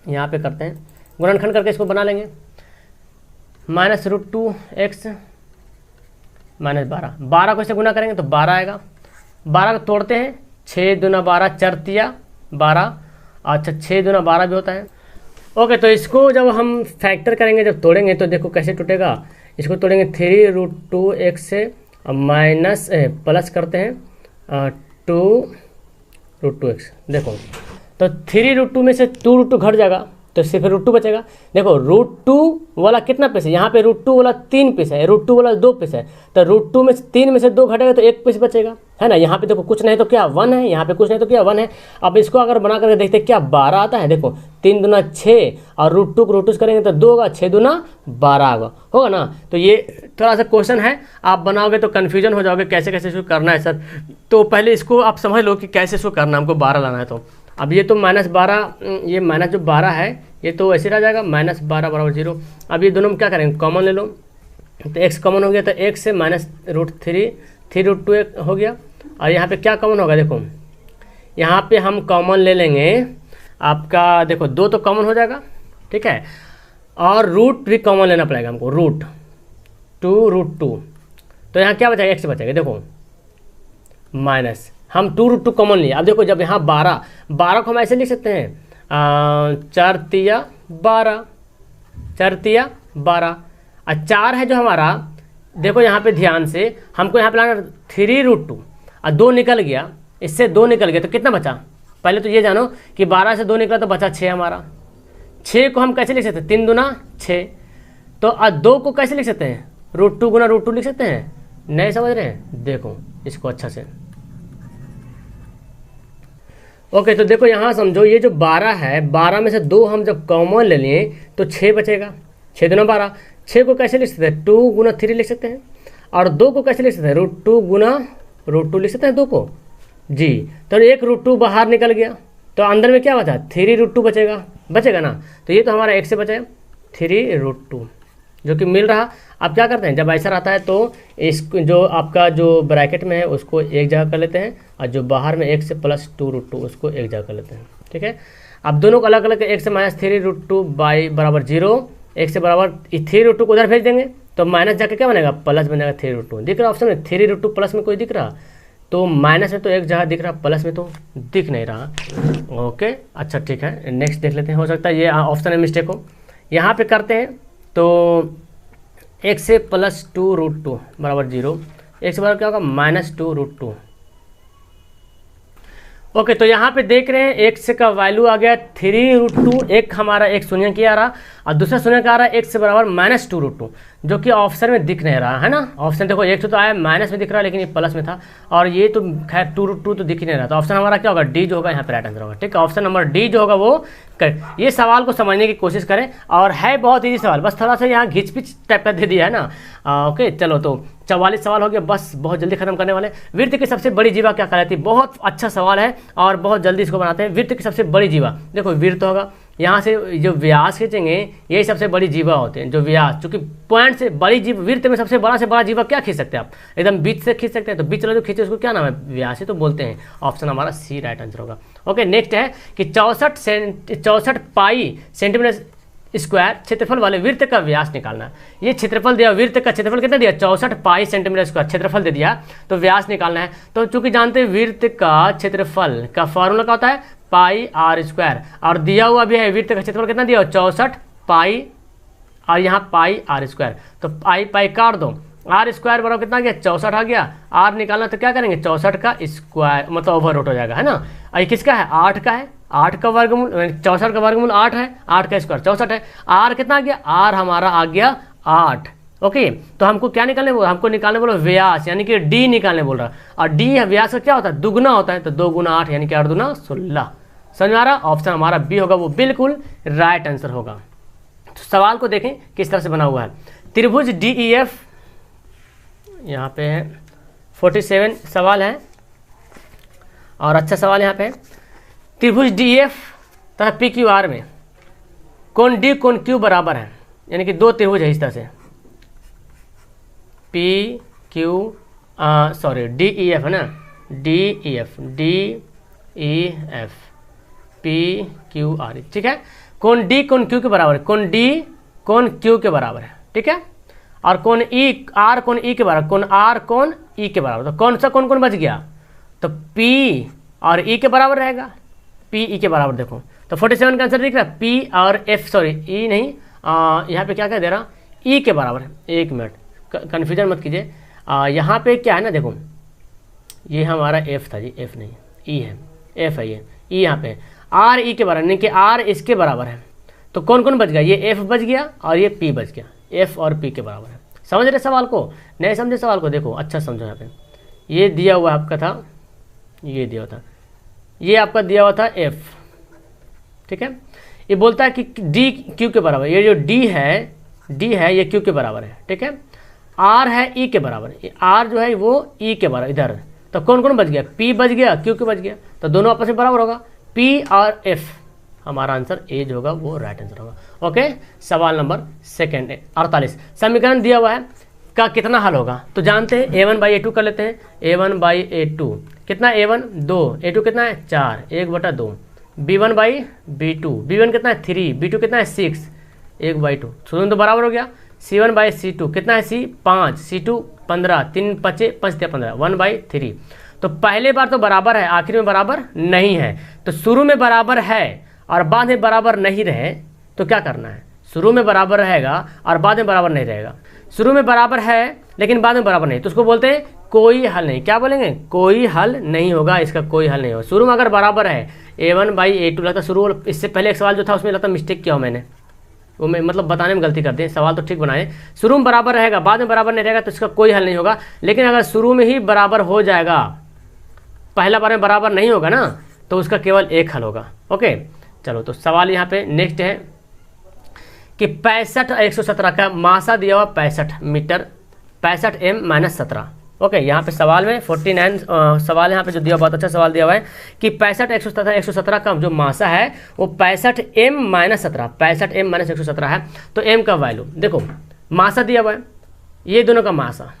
यहाँ पे करते हैं, गुणनखंड करके इसको बना लेंगे। -√2x -12, 12 को इसे गुना करेंगे तो 12 आएगा। 12 को तोड़ते हैं, 6 दूना 12 4 तिया 12। अच्छा 6 दूना 12 भी होता है। ओके, तो इसको जब हम फैक्टर करेंगे, जब तोड़ेंगे तो देखो कैसे टूटेगा। इसको तोड़ेंगे 3√2x से माइनस प्लस करते हैं 2√2x। देखो तो 3√2 में से 2√2 घट जाएगा तो सिर्फ √2 बचेगा। देखो √2 वाला कितना पीस है? यहाँ पे √2 वाला 3 पीस है, √2 वाला 2 पीस है। तो √2 में 3 में से 2 घटेगा तो 1 पीस बचेगा, है ना। यहाँ पे देखो कुछ नहीं तो क्या 1 है, यहाँ पे कुछ नहीं तो क्या 1 है। अब इसको अगर बना करके देखते क्या 12 आता है। देखो 3 दूना 6 और √2 को √2 करेंगे तो 2 होगा, 6 दूना 12 होगा ना। तो ये थोड़ा सा क्वेश्चन है, आप बनाओगे तो कन्फ्यूजन हो जाओगे कैसे कैसे इसको करना है सर। तो पहले इसको आप समझ लो कि कैसे इसको करना है, हमको 12 लाना है। तो अब ये तो -12, ये माइनस जो 12 है ये तो ऐसे रह जाएगा, -12 = 0। अब ये दोनों में क्या करेंगे? कॉमन ले लो। तो x कॉमन हो गया तो x से -√3 हो गया। और यहाँ पे क्या कॉमन होगा? देखो यहाँ पे हम कॉमन ले लेंगे आपका, देखो 2 तो कॉमन हो जाएगा, ठीक है। और रूट भी कॉमन लेना पड़ेगा हमको, √2। तो यहाँ क्या बचेगा? x बचेगा। देखो माइनस हम 2√2 कॉमन लिए। अब देखो जब यहाँ 12 को हम ऐसे लिख सकते हैं 4 तिया 12, 4 तिया 12। और 4 है जो हमारा, देखो यहाँ पे ध्यान से हमको यहाँ पे लाना 3√2 और 2 निकल गया, इससे 2 निकल गया तो कितना बचा? पहले तो ये जानो कि 12 से 2 निकला तो बचा 6 हमारा। 6 को हम कैसे लिख सकते हैं? 3 दूना 6। तो 2 को कैसे लिख सकते हैं? √2 गुना √2 लिख सकते हैं। नहीं समझ रहे हैं? देखो इसको अच्छा से। ओके, तो देखो यहाँ समझो, ये जो 12 है, 12 में से 2 हम जब कॉमन ले लिए तो 6 बचेगा। 6 दूना 12। 6 को कैसे लिख सकते हैं? 2 गुना 3 लिख सकते हैं। और 2 को कैसे लिख सकते हैं? √2 गुना √2 लिख सकते हैं 2 को जी। तो एक √2 बाहर निकल गया तो अंदर में क्या बचा? 3√2 बचेगा ना। तो ये तो हमारा x से बचा है, 3√2 जो कि मिल रहा। अब क्या करते हैं, जब ऐसा रहता है तो इस जो आपका जो ब्रैकेट में है उसको एक जगह कर लेते हैं, और जो बाहर में x से प्लस 2√2 उसको एक जगह कर लेते हैं। ठीक है, अब दोनों को अलग अलग, x से माइनस 3√2 बाई बराबर 0, x से बराबर 3√2 को उधर भेज देंगे तो माइनस जाके क्या बनेगा, प्लस बनेगा 3√2। दिख रहा ऑप्शन में 3√2 प्लस में कोई दिख रहा, तो माइनस में तो एक जगह दिख रहा, प्लस में तो दिख नहीं रहा। ओके, अच्छा ठीक है, नेक्स्ट देख लेते हैं। हो सकता है ये ऑप्शन में मिस्टेक हो। यहाँ पे करते हैं तो x से प्लस 2√2 बराबर 0, x से बराबर क्या होगा, माइनस 2√2। ओके, तो यहाँ पे देख रहे हैं x का वैल्यू आ गया 3√2, एक हमारा एक शून्य की आ रहा और दूसरा शून्य का आ रहा है x से बराबर माइनस 2√2, जो कि ऑप्शन में दिख नहीं रहा है ना। ऑप्शन देखो एक तो आया माइनस में दिख रहा, लेकिन ये प्लस में था, और ये तो खैर 2√2 तो दिख ही नहीं रहा। तो ऑप्शन हमारा क्या होगा, डी जो होगा यहाँ पे राइट आंसर होगा। ठीक है, ऑप्शन नंबर डी जो होगा वो कर। ये सवाल को समझने की कोशिश करें, और है बहुत ईजी सवाल, बस थोड़ा सा यहाँ घिच पिच टाइप का दे दिया है ना। ओके, चलो तो 44 सवाल हो गया, बस बहुत जल्दी खत्म करने वाले। वृत्त की सबसे बड़ी जीवा क्या कहलाती है, बहुत अच्छा सवाल है और बहुत जल्दी इसको बनाते हैं। वृत्त की सबसे बड़ी जीवा, देखो वृत्त होगा, यहाँ से जो व्यास खींचेंगे यही सबसे बड़ी जीवा होते हैं, जो व्यास, चूंकि पॉइंट से बड़ी जीव, वृत्त में सबसे बड़ा जीवा क्या खींच सकते हैं आप, एकदम बीच से खींच सकते हैं, तो बीच वाला जो खींचे उसको क्या नाम है, व्यास ही तो बोलते हैं। ऑप्शन हमारा सी राइट आंसर होगा। ओके, नेक्स्ट है कि 64 पाई सेंटीमीटर स्क्वायर क्षेत्रफल वाले वृत्त का व्यास निकालना है। ये क्षेत्रफल दिया, वृत्त का क्षेत्रफल कितना दिया, 64 पाई सेंटीमीटर स्क्वायर क्षेत्रफल दे दिया, तो व्यास निकालना है। तो चूंकि जानते हैं वृत्त का क्षेत्रफल का फॉर्मूला क्या होता है, पाई आर स्क्वायर, और दिया हुआ भी है वृत्त का क्षेत्रफल कितना दिया, 64 पाई, और यहाँ पाई आर स्क्वायर, तो पाई पाई काट दो, आर स्क्वायर बराबर कितना गया, 64 आ गया। आर निकालना तो क्या करेंगे, 64 का स्क्वायर, मतलब ओवर रूट हो जाएगा, है ना। और ये किसका है, 8 का है, 8 का वर्गमूल, 64 का वर्गमूल 8 है, 8 का स्क्वायर 64 है। आर कितना आ गया, आर हमारा आ गया 8। ओके, तो हमको क्या निकालने बोला, हमको निकालने बोला व्यास, यानी कि डी निकालने बोल रहा। और डी व्यास का क्या होता है, दुगुना होता है, तो 2 गुना 8 यानी कि 8 दूना 16। समझ में आ रहा, ऑप्शन हमारा बी होगा, वो बिल्कुल राइट आंसर होगा। तो सवाल को देखें किस तरह से बना हुआ है। त्रिभुज डी ई एफ, यहाँ पे है 47 सवाल है, और अच्छा सवाल यहाँ पे है। त्रिभुज डी एफ तथा पी क्यू आर में कोण डी कोण क्यू बराबर है, यानी कि दो त्रिभुज है इस तरह से, P Q sorry D E F है ना, D E F P Q R, ठीक है। कोण डी कोण क्यू के बराबर है, कोण डी कोण क्यू के बराबर है, ठीक है। और कोण ई आर कोण ई के बराबर, कोण आर कोण ई के बराबर, तो कौन सा कोण बच गया, तो पी और ई के बराबर रहेगा, पी ई के बराबर। देखो तो 47 का आंसर दिख रहा है, पी और एफ, सॉरी ई नहीं, यहाँ पे क्या क्या दे रहा, ई के बराबर है। एक मिनट, कन्फ्यूजन मत कीजिए, यहाँ पे क्या है ना, देखो ये हमारा एफ था जी, एफ नहीं ई है, एफ है ये, ई यहाँ पे आर ई के बराबर, यानी कि आर इसके बराबर है, तो कौन कौन बच गया, ये एफ बच गया और ये पी बच गया, एफ और पी के बराबर है। समझ रहे सवाल को, नहीं समझे सवाल को, देखो अच्छा समझो। यहाँ पे ये दिया हुआ आपका था, ये दिया हुआ था, ये आपका दिया हुआ था एफ, ठीक है। ये बोलता है कि डी क्यू के बराबर, ये जो डी है ये क्यू के बराबर है, ठीक है। आर है ई के बराबर, आर जो है वो ई के बराबर इधर, तो कौन कौन बच गया, पी बच गया, क्यू के बच गया, तो दोनों आपस में बराबर होगा, पी और एफ। हमारा आंसर ए जो होगा वो राइट आंसर होगा। ओके, सवाल नंबर सेकेंड 48, समीकरण दिया हुआ है का कितना हल होगा, तो जानते हैं a1/a2 कर लेते हैं। a1/a2 कितना, a1 2, a2 कितना है 4, 1/2, b1/b2, b1 कितना है 3, b2 कितना है 6, 1/2, दोनों तो बराबर हो गया। c1/c2 कितना है, c 5, c2 15, 3 5 5 15, 1/3। तो पहले बार तो बराबर है, आखिर में बराबर नहीं है, तो शुरू में बराबर है और बाद में बराबर नहीं रहे तो क्या करना है, शुरू में बराबर रहेगा और बाद में बराबर नहीं रहेगा। शुरू में बराबर है लेकिन बाद में बराबर नहीं, तो उसको बोलते हैं कोई हल नहीं। क्या बोलेंगे, कोई हल नहीं होगा, इसका कोई हल नहीं होगा। शुरू में अगर बराबर है a1/a2, लगता शुरू, इससे पहले एक सवाल जो था उसमें लगता मिस्टेक किया हो मैंने, वो मैं मतलब बताने में गलती कर दी, सवाल तो ठीक बनाए। शुरू में बराबर रहेगा, बाद में बराबर नहीं रहेगा, तो इसका कोई हल नहीं होगा। लेकिन अगर शुरू में ही बराबर हो जाएगा, पहला बार में बराबर नहीं होगा ना, तो उसका केवल एक हल होगा। ओके, चलो तो सवाल यहाँ पे नेक्स्ट है कि 65 117 का मासा दिया हुआ 65 मीटर, 65 m - 17, ओके, यहाँ पे सवाल में 49 सवाल यहाँ पे जो दिया, बहुत अच्छा सवाल दिया हुआ है कि 65 117 का जो मासा है वो 65m-17, 65m-117 है। तो m का वैल्यू देखो, मासा दिया हुआ है, ये दोनों का मासा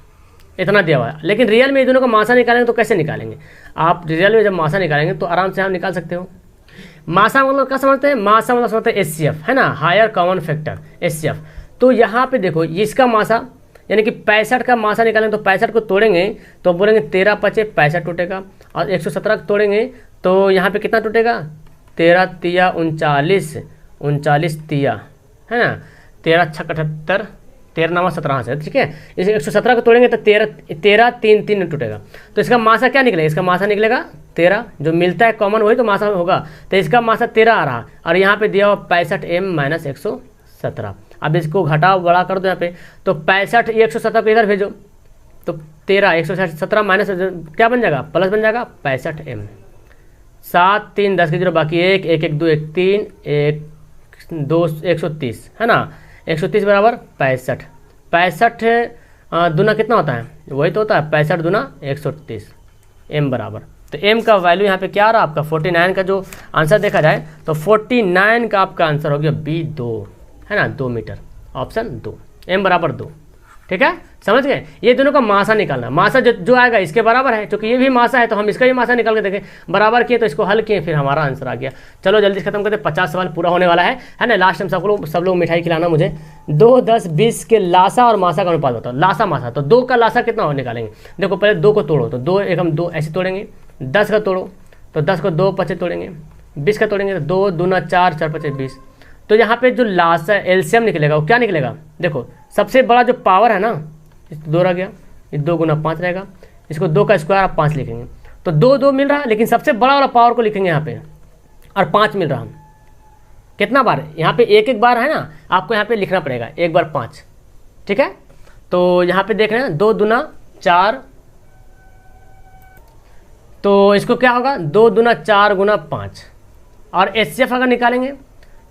इतना दिया हुआ है, लेकिन रियल में ये दोनों का मासा निकालेंगे तो कैसे निकालेंगे? आप रियल में जब मासा निकालेंगे तो आराम से आप निकाल सकते हो। मासा मतलब क्या समझते हैं? मासा मतलब समझते हैं HCF, है ना, हायर कॉमन फैक्टर HCF। तो यहाँ पे देखो इसका मासा यानी कि 65 का मासा निकालेंगे तो 65 को तोड़ेंगे तो बोलेंगे 13 पचे 65 टूटेगा, और 117 को तोड़ेंगे तो यहाँ पे कितना टूटेगा? 13 तिया 39, 39 तिया, है ना, 13 छक 78, 13 9 17 से, ठीक है। इसे 117 को तोड़ेंगे तो 13 3 3 टूटेगा। तो इसका मासा क्या निकलेगा? इसका मासा निकलेगा 13, जो मिलता है कॉमन वही तो मासा होगा। तो इसका मासा 13 आ रहा, और यहाँ पे दिया हुआ 65m-117। अब इसको घटाओ, बड़ा कर दो यहाँ पे, तो 65 ये 117 को इधर भेजो तो 13 117 माइनस क्या बन जाएगा? प्लस बन जाएगा 65m। 7 3 10 के 0 बाकी 1 1 1 2 1 3 1 2 130, है ना, 130 बराबर 65। 65 दूना कितना होता है? वही तो होता है 65 दूना 130, m बराबर। तो m का वैल्यू यहाँ पे क्या आ रहा है आपका? 49 का जो आंसर देखा जाए तो 49 का आपका आंसर हो गया B 2, है ना, 2 मीटर, ऑप्शन 2, m बराबर 2। ठीक है, समझ गए? ये दोनों का मासा निकालना, मासा जो आएगा इसके बराबर है, क्योंकि ये भी मासा है तो हम इसका भी मासा निकाल के देखें, बराबर किए तो इसको हल किए, फिर हमारा आंसर आ गया। चलो जल्दी से खत्म करते, 50 सवाल पूरा होने वाला है ना। लास्ट टाइम सब लोग मिठाई खिलाना मुझे। 2 10 20 के लासा और मासा का अनुपात बताओ। लासा मासा, तो 2 का लासा कितना हो निकालेंगे? देखो पहले 2 को तोड़ो, तो 2 एक हम 2 ऐसे तोड़ेंगे। 10 का तोड़ो तो 10 को 2 पचे तोड़ेंगे। 20 का तोड़ेंगे तो 2 दूना 4 4 पचे 20। तो यहाँ पे जो लासा एलसीएम निकलेगा वो क्या निकलेगा? देखो सबसे बड़ा जो पावर है ना, 2 रह गया, ये 2 गुना 5 रहेगा, इसको 2 का स्क्वायर आप 5 लिखेंगे, तो 2 2 मिल रहा है, लेकिन सबसे बड़ा वाला पावर को लिखेंगे यहाँ पे, और 5 मिल रहा। कितना बार? यहाँ पे एक बार है ना, आपको यहाँ पे लिखना पड़ेगा 1 बार 5, ठीक है। तो यहाँ पे देख रहे हैं 2 दूना 4, तो इसको क्या होगा? 2 दूना 4 गुना 5। और HCF अगर निकालेंगे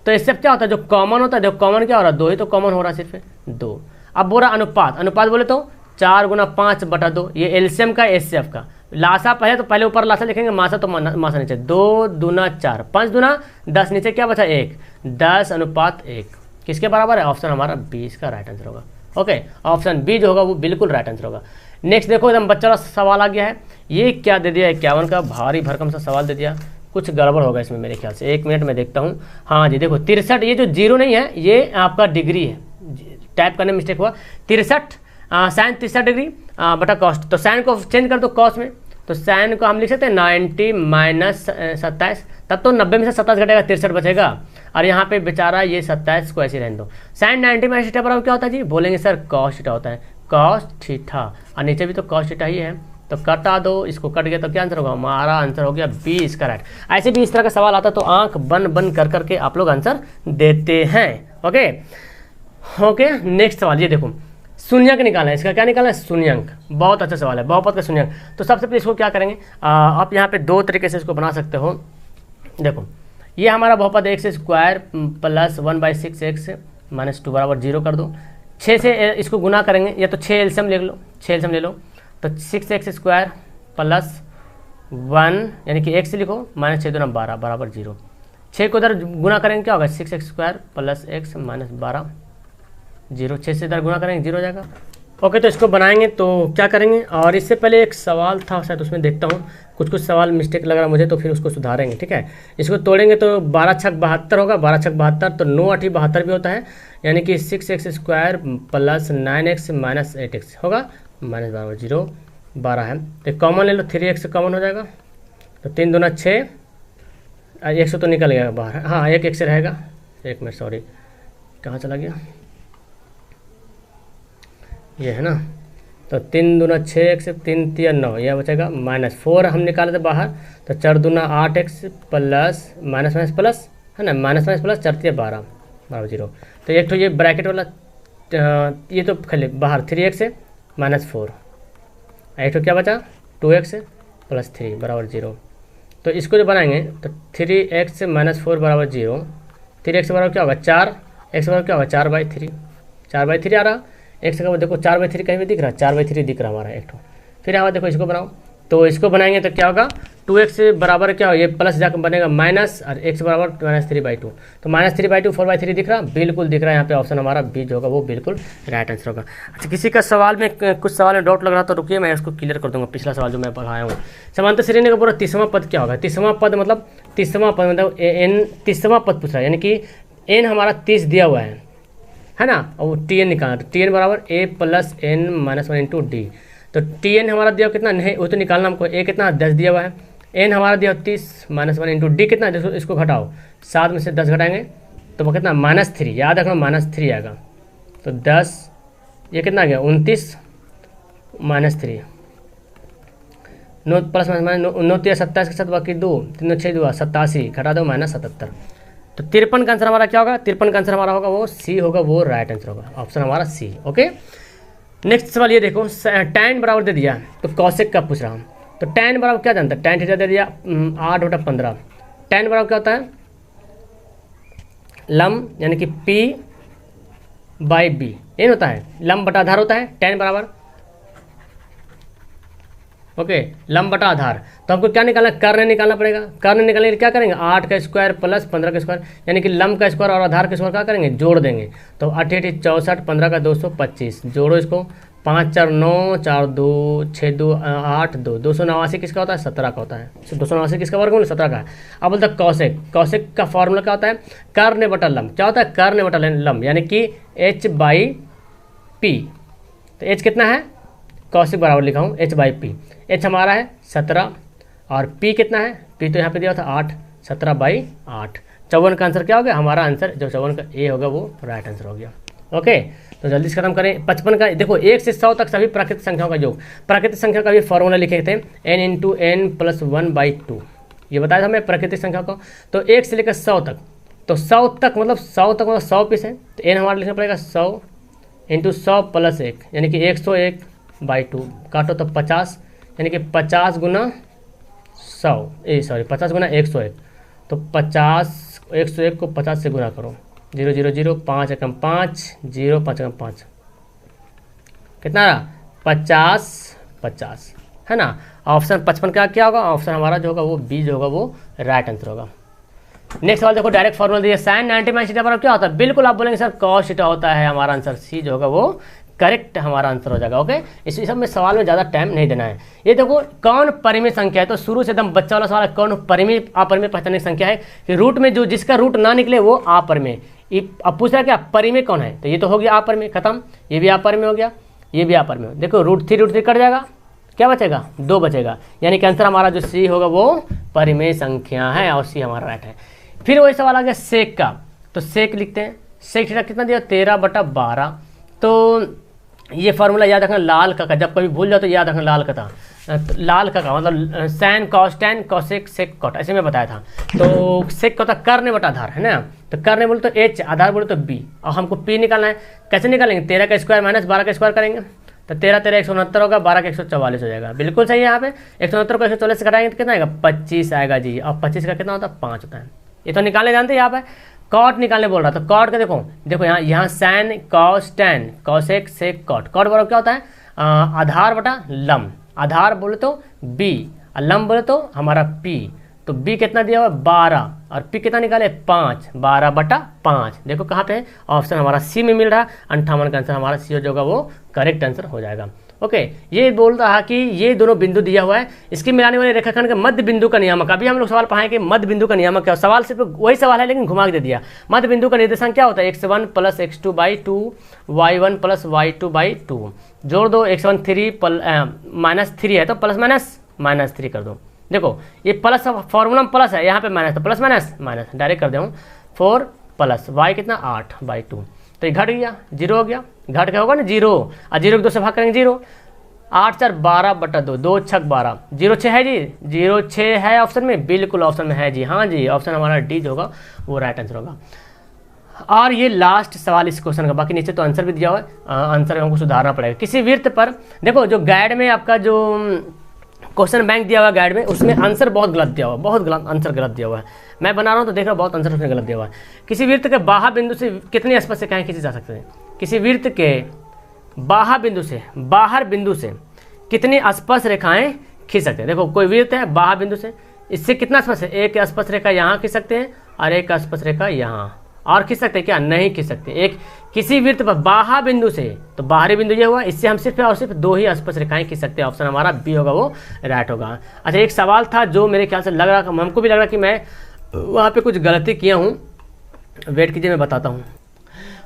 तो HCF क्या होता है? जो कॉमन होता है, देखो कॉमन क्या हो रहा है? 2 ही तो कॉमन हो रहा है, सिर्फ 2। अब बोल रहा अनुपात, अनुपात बोले तो 4 गुना 5 बटा 2, ये एलसीएम का HCF का। लासा पहले तो पहले ऊपर लासा लिखेंगे, मासा तो मासा नीचे। 2 दूना 4, 5 दूना 10, नीचे क्या बचा? 1, 10 अनुपात 1 किसके बराबर है? ऑप्शन हमारा 20 का राइट आंसर होगा। ओके, ऑप्शन बी जो होगा वो बिल्कुल राइट आंसर होगा। नेक्स्ट देखो, एकदम बच्चा वाला सवाल आ गया है। ये क्या दे दिया? 51 का भारी भरकम सा सवाल दे दिया। कुछ गड़बड़ होगा इसमें मेरे ख्याल से, 1 मिनट में देखता हूँ। हाँ जी देखो 63, ये जो 0 नहीं है ये आपका डिग्री है, टाइप करने में मिस्टेक हुआ। 63 साइन 63 डिग्री बटा कॉस्ट, तो साइन को चेंज कर दो कॉस्ट में, तो साइन को हम लिख सकते हैं 90 माइनस 27, तब तो 90 में से 27 घटेगा, 63 बचेगा। और यहाँ पे बेचारा ये 27 को ऐसे रहने दो। साइन 90 माइनस थीटा बराबर क्या होता है जी? बोलेंगे सर कॉस थीटा होता है, कॉस थीटा, और नीचे भी तो कॉस थीटा ही है, तो कटा दो, इसको कट गया तो क्या आंसर होगा? हमारा आंसर हो गया 20 का राइट। ऐसे भी इस तरह का सवाल आता तो आंख बंद बंद कर करके आप लोग आंसर देते हैं। ओके ओके, नेक्स्ट सवाल ये देखो, शून्यंक निकालना है। इसका क्या निकालना है? शून्यंक। बहुत अच्छा सवाल है, बहुपद का शून्यंक। तो सबसे पहले इसको क्या करेंगे, आप यहाँ पे 2 तरीके से इसको बना सकते हो। देखो ये हमारा बहुपद x square plus 1/6 x minus 2 बराबर 0 कर दो। 6 से इसको गुना करेंगे, या तो 6 एलसीएम ले लो, 6 एलसीएम ले लो, तो 6x स्क्वायर प्लस 1 यानी कि x लिखो माइनस 6 दूना 12 बराबर 0। 6 को इधर गुना करेंगे क्या होगा? 6x square plus x minus 12 0। 6 से इधर गुना करेंगे 0 हो जाएगा। ओके, तो इसको बनाएंगे तो क्या करेंगे, और इससे पहले एक सवाल था शायद, उसमें देखता हूँ कुछ सवाल मिस्टेक लग रहा मुझे, तो फिर उसको सुधारेंगे। ठीक है, इसको तोड़ेंगे तो 12 छक 72 होगा, 12 छक 72, तो 9 8 72 भी होता है, यानी कि 6x square plus 9x minus 8x होगा, माइनस बराबर 0 12 है। तो कॉमन ले लो, 3x कॉमन हो जाएगा, तो 3 दूना 6, 100 तो निकल गया बाहर, हाँ 1 x रहेगा। 1 मिनट सॉरी, कहाँ चला गया? ये है ना, तो 3 दूना 6x, 3 3 9, यह बचेगा माइनस 4 हम निकाले थे बाहर, तो 4 दूना 8x plus minus minus plus, है ना, माइनस माइनस प्लस 4 3 12 बराबर 0। तो एक तो ये ब्रैकेट वाला ये तो खाली बाहर 3x माइनस 4, एक तो क्या बचा 2x प्लस 3 बराबर 0। तो इसको जो बनाएंगे तो 3x माइनस 4 बराबर 0, 3x बराबर क्या होगा 4, x बराबर क्या होगा 4/3, 4/3 आ रहा। x का देखो 4/3 कहीं भी दिख रहा है, 4/3 दिख रहा हमारा एक तो, फिर यहाँ देखो इसको बनाओ, तो इसको बनाएंगे तो क्या होगा 2x बराबर क्या हो, ये प्लस जाकर बनेगा माइनस, और x बराबर -3/2। तो -3/2 4/3 दिख रहा, बिल्कुल दिख रहा है। यहाँ पे ऑप्शन हमारा बी जो होगा वो बिल्कुल राइट आंसर होगा। अच्छा, किसी का सवाल में कुछ सवाल में डाउट लग रहा तो रुकिए, मैं इसको क्लियर कर दूंगा। पिछला सवाल जो मैं पढ़ाया हूँ, समांतर श्रेणी का पूरा 30वां पद क्या होगा? 30वां पद मतलब n 30वां पद पूछ रहा है, यानी कि n हमारा 30 दिया हुआ है ना, और वो Tn निकालना। तो Tn बराबर a + n - 1 इंटू डी। तो Tn हमारा दिया कितना नहीं, वो तो निकालना हमको। a कितना 10 दिया हुआ है, n हमारा दिया 30 - 1 इंटू डी कितना, इसको घटाओ, 7 में से 10 घटाएंगे तो वो कितना -3, याद रखना -3 आएगा। तो 10 ये कितना आ गया 29 -3, 9 + 9 3 27 के साथ बाकी 2 3 6 2 87, घटा दो -77। तो 53 का आंसर हमारा क्या होगा? 53 का आंसर हमारा होगा वो सी होगा, वो राइट आंसर होगा, ऑप्शन हमारा सी। ओके, नेक्स्ट सवाल ये देखो, tan बराबर दे दिया तो कॉसेक का पूछ रहा हूँ। तो tan बराबर क्या जानता है? tan थीटा दे दिया 8/15। tan बराबर क्या होता है? लंब यानी कि p/b, ये होता है लंब बटा आधार होता है tan बराबर। ओके, लंब बटा आधार। तो हमको क्या निकालना? कर्ण निकालना पड़ेगा। कर्ण निकालने के लिए क्या करेंगे? 8 का स्क्वायर प्लस 15 का स्क्वायर, यानी कि लंब का स्क्वायर और आधार का स्क्वायर क्या करेंगे? जोड़ देंगे। तो 8 8 64, 15 का 225, जोड़ो इसको, 5 4 9, 4 2 6 2 8 2, 289 किसका होता है? 17 का होता है। 289 किसका वर्गमूल? 17 का है। अब बोलता है कॉसेक। कॉसेक का फॉर्मूला क्या होता है? कर्ण बटा लंब। क्या होता है? कर्ण बटा लंब, यानी कि h/p। तो h कितना है? कॉसेक बराबर लिखा हूँ h/p। h हमारा है 17 और p कितना है? p तो यहाँ पे दिया था 8, 17/8। 54 का आंसर क्या हो गया? हमारा आंसर जो 54 का ए होगा वो राइट आंसर हो गया। ओके, तो जल्दी से खत्म करें। 55 का देखो, 1 से 100 तक सभी प्राकृतिक संख्याओं का योग। प्राकृतिक संख्या का भी फॉर्मूला लिखे थे n × n + 1/2, ये बताया था मैं प्राकृतिक संख्या को। तो 1 से लेकर 100 तक, तो 100 तक मतलब 100 पीस है, तो n हमारा लिखना पड़ेगा 100 × 100 + 1, यानी कि 101/2। काटो तो 50, यानी कि 50 गुना 100, 50 गुना 101। तो 50 101 को 50 से गुना करो, 0 0 0, 5 एकम 5, 0 5 एकम 5, कितना रहा? 50 50 है ना। ऑप्शन 55 का क्या होगा? ऑप्शन हमारा जो होगा वो बी जो होगा वो राइट आंसर होगा। नेक्स्ट सवाल देखो, डायरेक्ट फॉर्मूला दिया, साइन 90 - थीटा बराबर क्या होता है? बिल्कुल आप बोलेंगे सर कॉस थीटा होता है, हमारा आंसर सी जो होगा वो करेक्ट हमारा आंसर हो जाएगा। ओके, इस सब में सवाल में ज़्यादा टाइम नहीं देना है। ये देखो, कौन परिमेय संख्या है? तो शुरू से एकदम बच्चा वाला सवाल है, कौन परिमेय अपरिमेय पहचानने की संख्या है कि रूट में जो जिसका रूट ना निकले वो अपरिमेय। अब पूछ रहा है क्या परिमेय कौन है? तो ये तो हो गया अपरिमेय, खत्म। ये भी अपरिमेय हो गया, ये भी अपरिमेय। देखो √3 कट जाएगा, क्या बचेगा? 2 बचेगा, यानी कि आंसर हमारा जो सी होगा वो परिमेय संख्या है, और सी हमारा राइट है। फिर वही सवाल आ गया सेक का, तो सेक लिखते हैं। सेक थीटा कितना दिया? 13/12। तो ये फार्मूला याद रखना, लाल का जब कभी भूल जाओ तो याद रखना लाल का था। लाल का मतलब sin cos tan cosec sec cot, ऐसे में बताया था। तो सेक का होता है कर्ण बटा आधार, है ना। तो कर्ण बोले तो h, आधार बोले तो b, और हमको p निकालना है। कैसे निकालेंगे? 13 का स्क्वायर माइनस 12 का स्क्वायर करेंगे, तो 13 13 169 होगा, 12 का 144 हो जाएगा। बिल्कुल सही है। यहाँ पे 169 को 144 से घटाएंगे तो कितना आएगा? 25 आएगा जी। और 25 का कितना होता है? 5 होता है। ये तो निकालने जानते हैं। यहाँ पे कॉट निकालने बोल रहा था, कॉट का देखो यहाँ sin cos tan cosec sec cot. Cot बराबर क्या होता है? आधार बटा लंब। आधार बोले तो b, और लंब बोले तो हमारा p। तो b कितना दिया हुआ? 12, और p कितना निकाले? 5, 12/5। देखो कहाँ पे है? ऑप्शन हमारा सी में मिल रहा है। 58 का आंसर हमारा सी जो होगा वो करेक्ट आंसर हो जाएगा। ओके, ये बोल रहा कि ये दोनों बिंदु दिया हुआ है, इसकी मिलाने वाले रेखाखंड के मध्य बिंदु का नियामक। अभी हम लोग सवाल पढ़ाएंगे मध्य बिंदु का नियामक क्या। सवाल सिर्फ वही सवाल है लेकिन घुमा के दे दिया। मध्य बिंदु का निर्देशांक क्या होता है? x1 + x2/2, y1 + y2/2। जोड़ दो, x1 3 -3 है तो प्लस माइनस 3 कर दो। देखो ये प्लस फॉर्मूला में प्लस है, यहाँ पे माइनस, तो प्लस माइनस डायरेक्ट कर दूँ। 4 प्लस y कितना? 8/2। तो ये घट गया, 0 हो गया। घट क्या होगा ना? 0, और 0 को 2 से भाग करेंगे 0। 8 4 12/2, 2 6 12, 0 6 है जी, 0 6 है ऑप्शन में, बिल्कुल ऑप्शन में है जी। हाँ जी, ऑप्शन हमारा डी जो होगा वो राइट आंसर होगा। और ये लास्ट सवाल इस क्वेश्चन का, बाकी नीचे तो आंसर भी दिया हुआ है, आंसर हमको सुधारना पड़ेगा। किसी वृत्त पर देखो, जो गाइड में आपका जो क्वेश्चन बैंक दिया हुआ है गाइड में, उसमें आंसर बहुत गलत दिया हुआ है, बहुत गलत आंसर गलत दिया हुआ है। मैं बना रहा हूँ तो देख रहा हूँ बहुत आंसर उसमें गलत दिया हुआ है। किसी वृत्त के बाह्य बिंदु से कितने स्पर्श रेखाएं खींची जा सकते हैं? किसी वृत्त के बाह्य बिंदु से कितनी स्पर्श रेखाएं खींच सकते हैं। देखो कोई वृत्त है बाह्य बिंदु से, इससे कितना स्पर्श है, एक स्पर्श रेखा यहाँ खींच सकते हैं और एक स्पर्श रेखा यहाँ, और खींच सकते हैं क्या, नहीं खींच सकते। एक किसी वृत्त पर बाह्य बिंदु से, तो बाहरी बिंदु ये हुआ, इससे हम सिर्फ और सिर्फ 2 ही स्पर्श रेखाएं खींच सकते हैं। ऑप्शन हमारा बी होगा, वो राइट होगा। अच्छा एक सवाल था जो मेरे ख्याल से लग रहा, हमको भी लग रहा कि मैं वहाँ पे कुछ गलती किया हूँ, वेट कीजिए मैं बताता हूँ।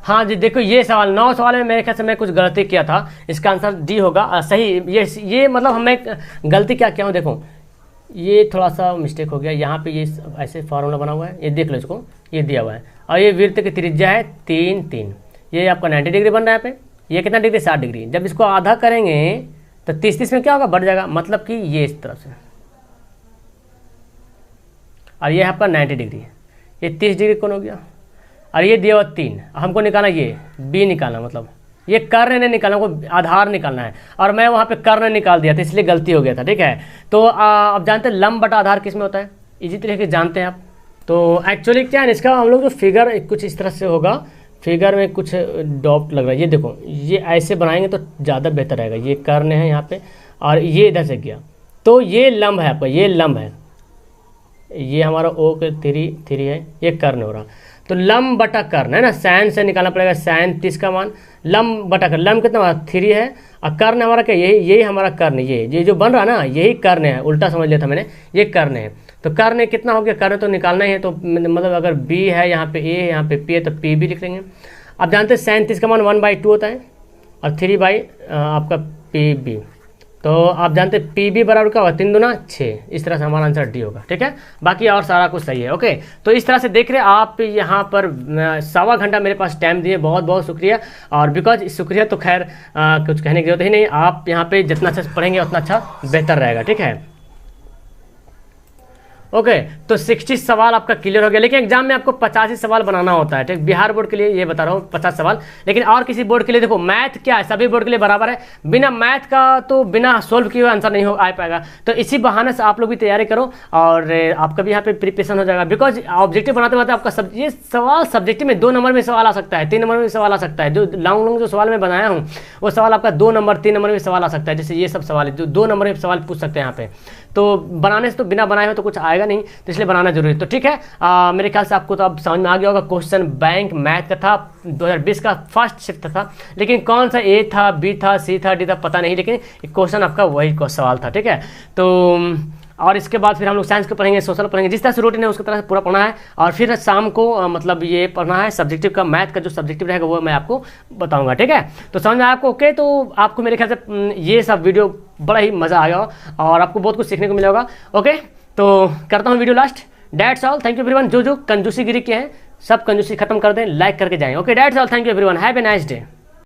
हाँ जी देखो ये सवाल 9 सवाल में मेरे ख्याल से मैं कुछ गलती किया था, इसका आंसर डी होगा सही। ये मतलब हमें गलती क्या किया हूँ, देखो ये थोड़ा सा मिस्टेक हो गया, यहाँ पे ये ऐसे फार्मूला बना हुआ है, ये देख लो इसको, ये दिया हुआ है और ये वृत्त की त्रिज्या है 3 3, ये आपका 90 डिग्री बन रहा है यहाँ पे, ये कितना डिग्री 60 डिग्री। जब इसको आधा करेंगे तो 30 30 में क्या होगा, बढ़ जाएगा, मतलब कि ये इस तरफ से, और ये आपका 90 डिग्री, ये 30 डिग्री कौन हो गया, और ये दिया हुआ 3, हमको निकालना ये बी निकालना, मतलब ये कर्ण नहीं निकालना, को आधार निकालना है, और मैं वहाँ पे कर्ण निकाल दिया था इसलिए गलती हो गया था, ठीक है। तो अब जानते हैं लंब बटा आधार किस में होता है, इसी तरीके जानते हैं आप। तो एक्चुअली क्या है इसका, हम लोग जो फिगर कुछ इस तरह से होगा, फिगर में कुछ डॉट लग रहा है, ये देखो ये ऐसे बनाएंगे तो ज़्यादा बेहतर रहेगा। ये कर्ण है यहाँ पे और ये इधर से गया, तो ये लंब है आपका, ये लंब है, ये हमारा ओ के 3 है, ये कर्ण हो रहा। तो लंब बटा कर्ण है ना, साइन से निकालना पड़ेगा, साइन 30 का मान, लंब बटा कर्ण, लंब कितना 3 है और कर्ण हमारा क्या, यही हमारा कर्ण, ये जो बन रहा है ना यही कर्ण है, उल्टा समझ लिया था मैंने, ये कर्ण है। तो कर्ण कितना हो गया, कर्ण तो निकालना ही है, तो मतलब अगर बी है यहाँ पे ए, यहाँ पे पी है तो पी भी लिख लेंगे। अब जानते हैं साइन 30 का मान 1/2 होता है और 3 बाई आपका पी बी, तो आप जानते हैं पी बी बराबर क्या होगा, 3 दूना 6, इस तरह से हमारा आंसर डी होगा, ठीक है। बाकी और सारा कुछ सही है, ओके। तो इस तरह से देख रहे आप यहाँ पर 1.25 घंटा मेरे पास टाइम दिए, बहुत बहुत शुक्रिया। और बिकॉज शुक्रिया तो खैर कुछ कहने की जरूरत ही नहीं, आप यहाँ पे जितना अच्छा पढ़ेंगे उतना अच्छा बेहतर रहेगा, ठीक है। ओके तो 60 सवाल आपका क्लियर हो गया, लेकिन एग्जाम में आपको 85 सवाल बनाना होता है, ठीक। बिहार बोर्ड के लिए ये बता रहा हूँ 50 सवाल, लेकिन और किसी बोर्ड के लिए देखो मैथ क्या है, सभी बोर्ड के लिए बराबर है, बिना मैथ का तो बिना सोल्व किए हुए आंसर नहीं आ पाएगा। तो इसी बहाने से आप लोग भी तैयारी करो और आपका भी यहाँ पे प्रिपरेशन हो जाएगा। बिकॉज ऑब्जेक्टिव बनाते बनाते आपका ये सवाल सब्जेक्टिव में 2 नंबर में सवाल आ सकता है, 3 नंबर में सवाल आ सकता है। जो लॉन्ग जो सवाल मैं बनाया हूँ वो सवाल आपका 2 नंबर 3 नंबर में सवाल आ सकता है, जैसे ये सब सवाल है जो 2 नंबर में सवाल पूछ सकते हैं यहाँ पे। तो बनाने से तो बिना बनाए हो तो कुछ आएगा नहीं, तो इसलिए बनाना जरूरी है। तो ठीक है, मेरे ख्याल से आपको तो अब समझ में आ गया होगा। क्वेश्चन बैंक मैथ का था, 2020 का फर्स्ट शिफ्ट था, लेकिन कौन सा ए था, बी था, सी था, डी था पता नहीं, लेकिन क्वेश्चन आपका वही सवाल था, ठीक है। तो और इसके बाद फिर हम लोग साइंस को पढ़ेंगे, सोशल पढ़ेंगे, जिस तरह से रूटीन है उसकी तरह से पूरा पढ़ना है। और फिर शाम को मतलब ये पढ़ना है सब्जेक्टिव का, मैथ का जो सब्जेक्टिव रहेगा वो मैं आपको बताऊंगा, ठीक है। तो समझ में आपको ओके। तो आपको मेरे ख्याल से ये सब वीडियो बड़ा ही मज़ा आएगा और आपको बहुत कुछ सीखने को मिलेगा, ओके। तो करता हूँ video last. That's all, thank you everyone. जो कंजूसी गिरी के हैं सब कंजूसी खत्म कर दें, लाइक करके जाएं, okay. That's all, thank you everyone, have a nice day.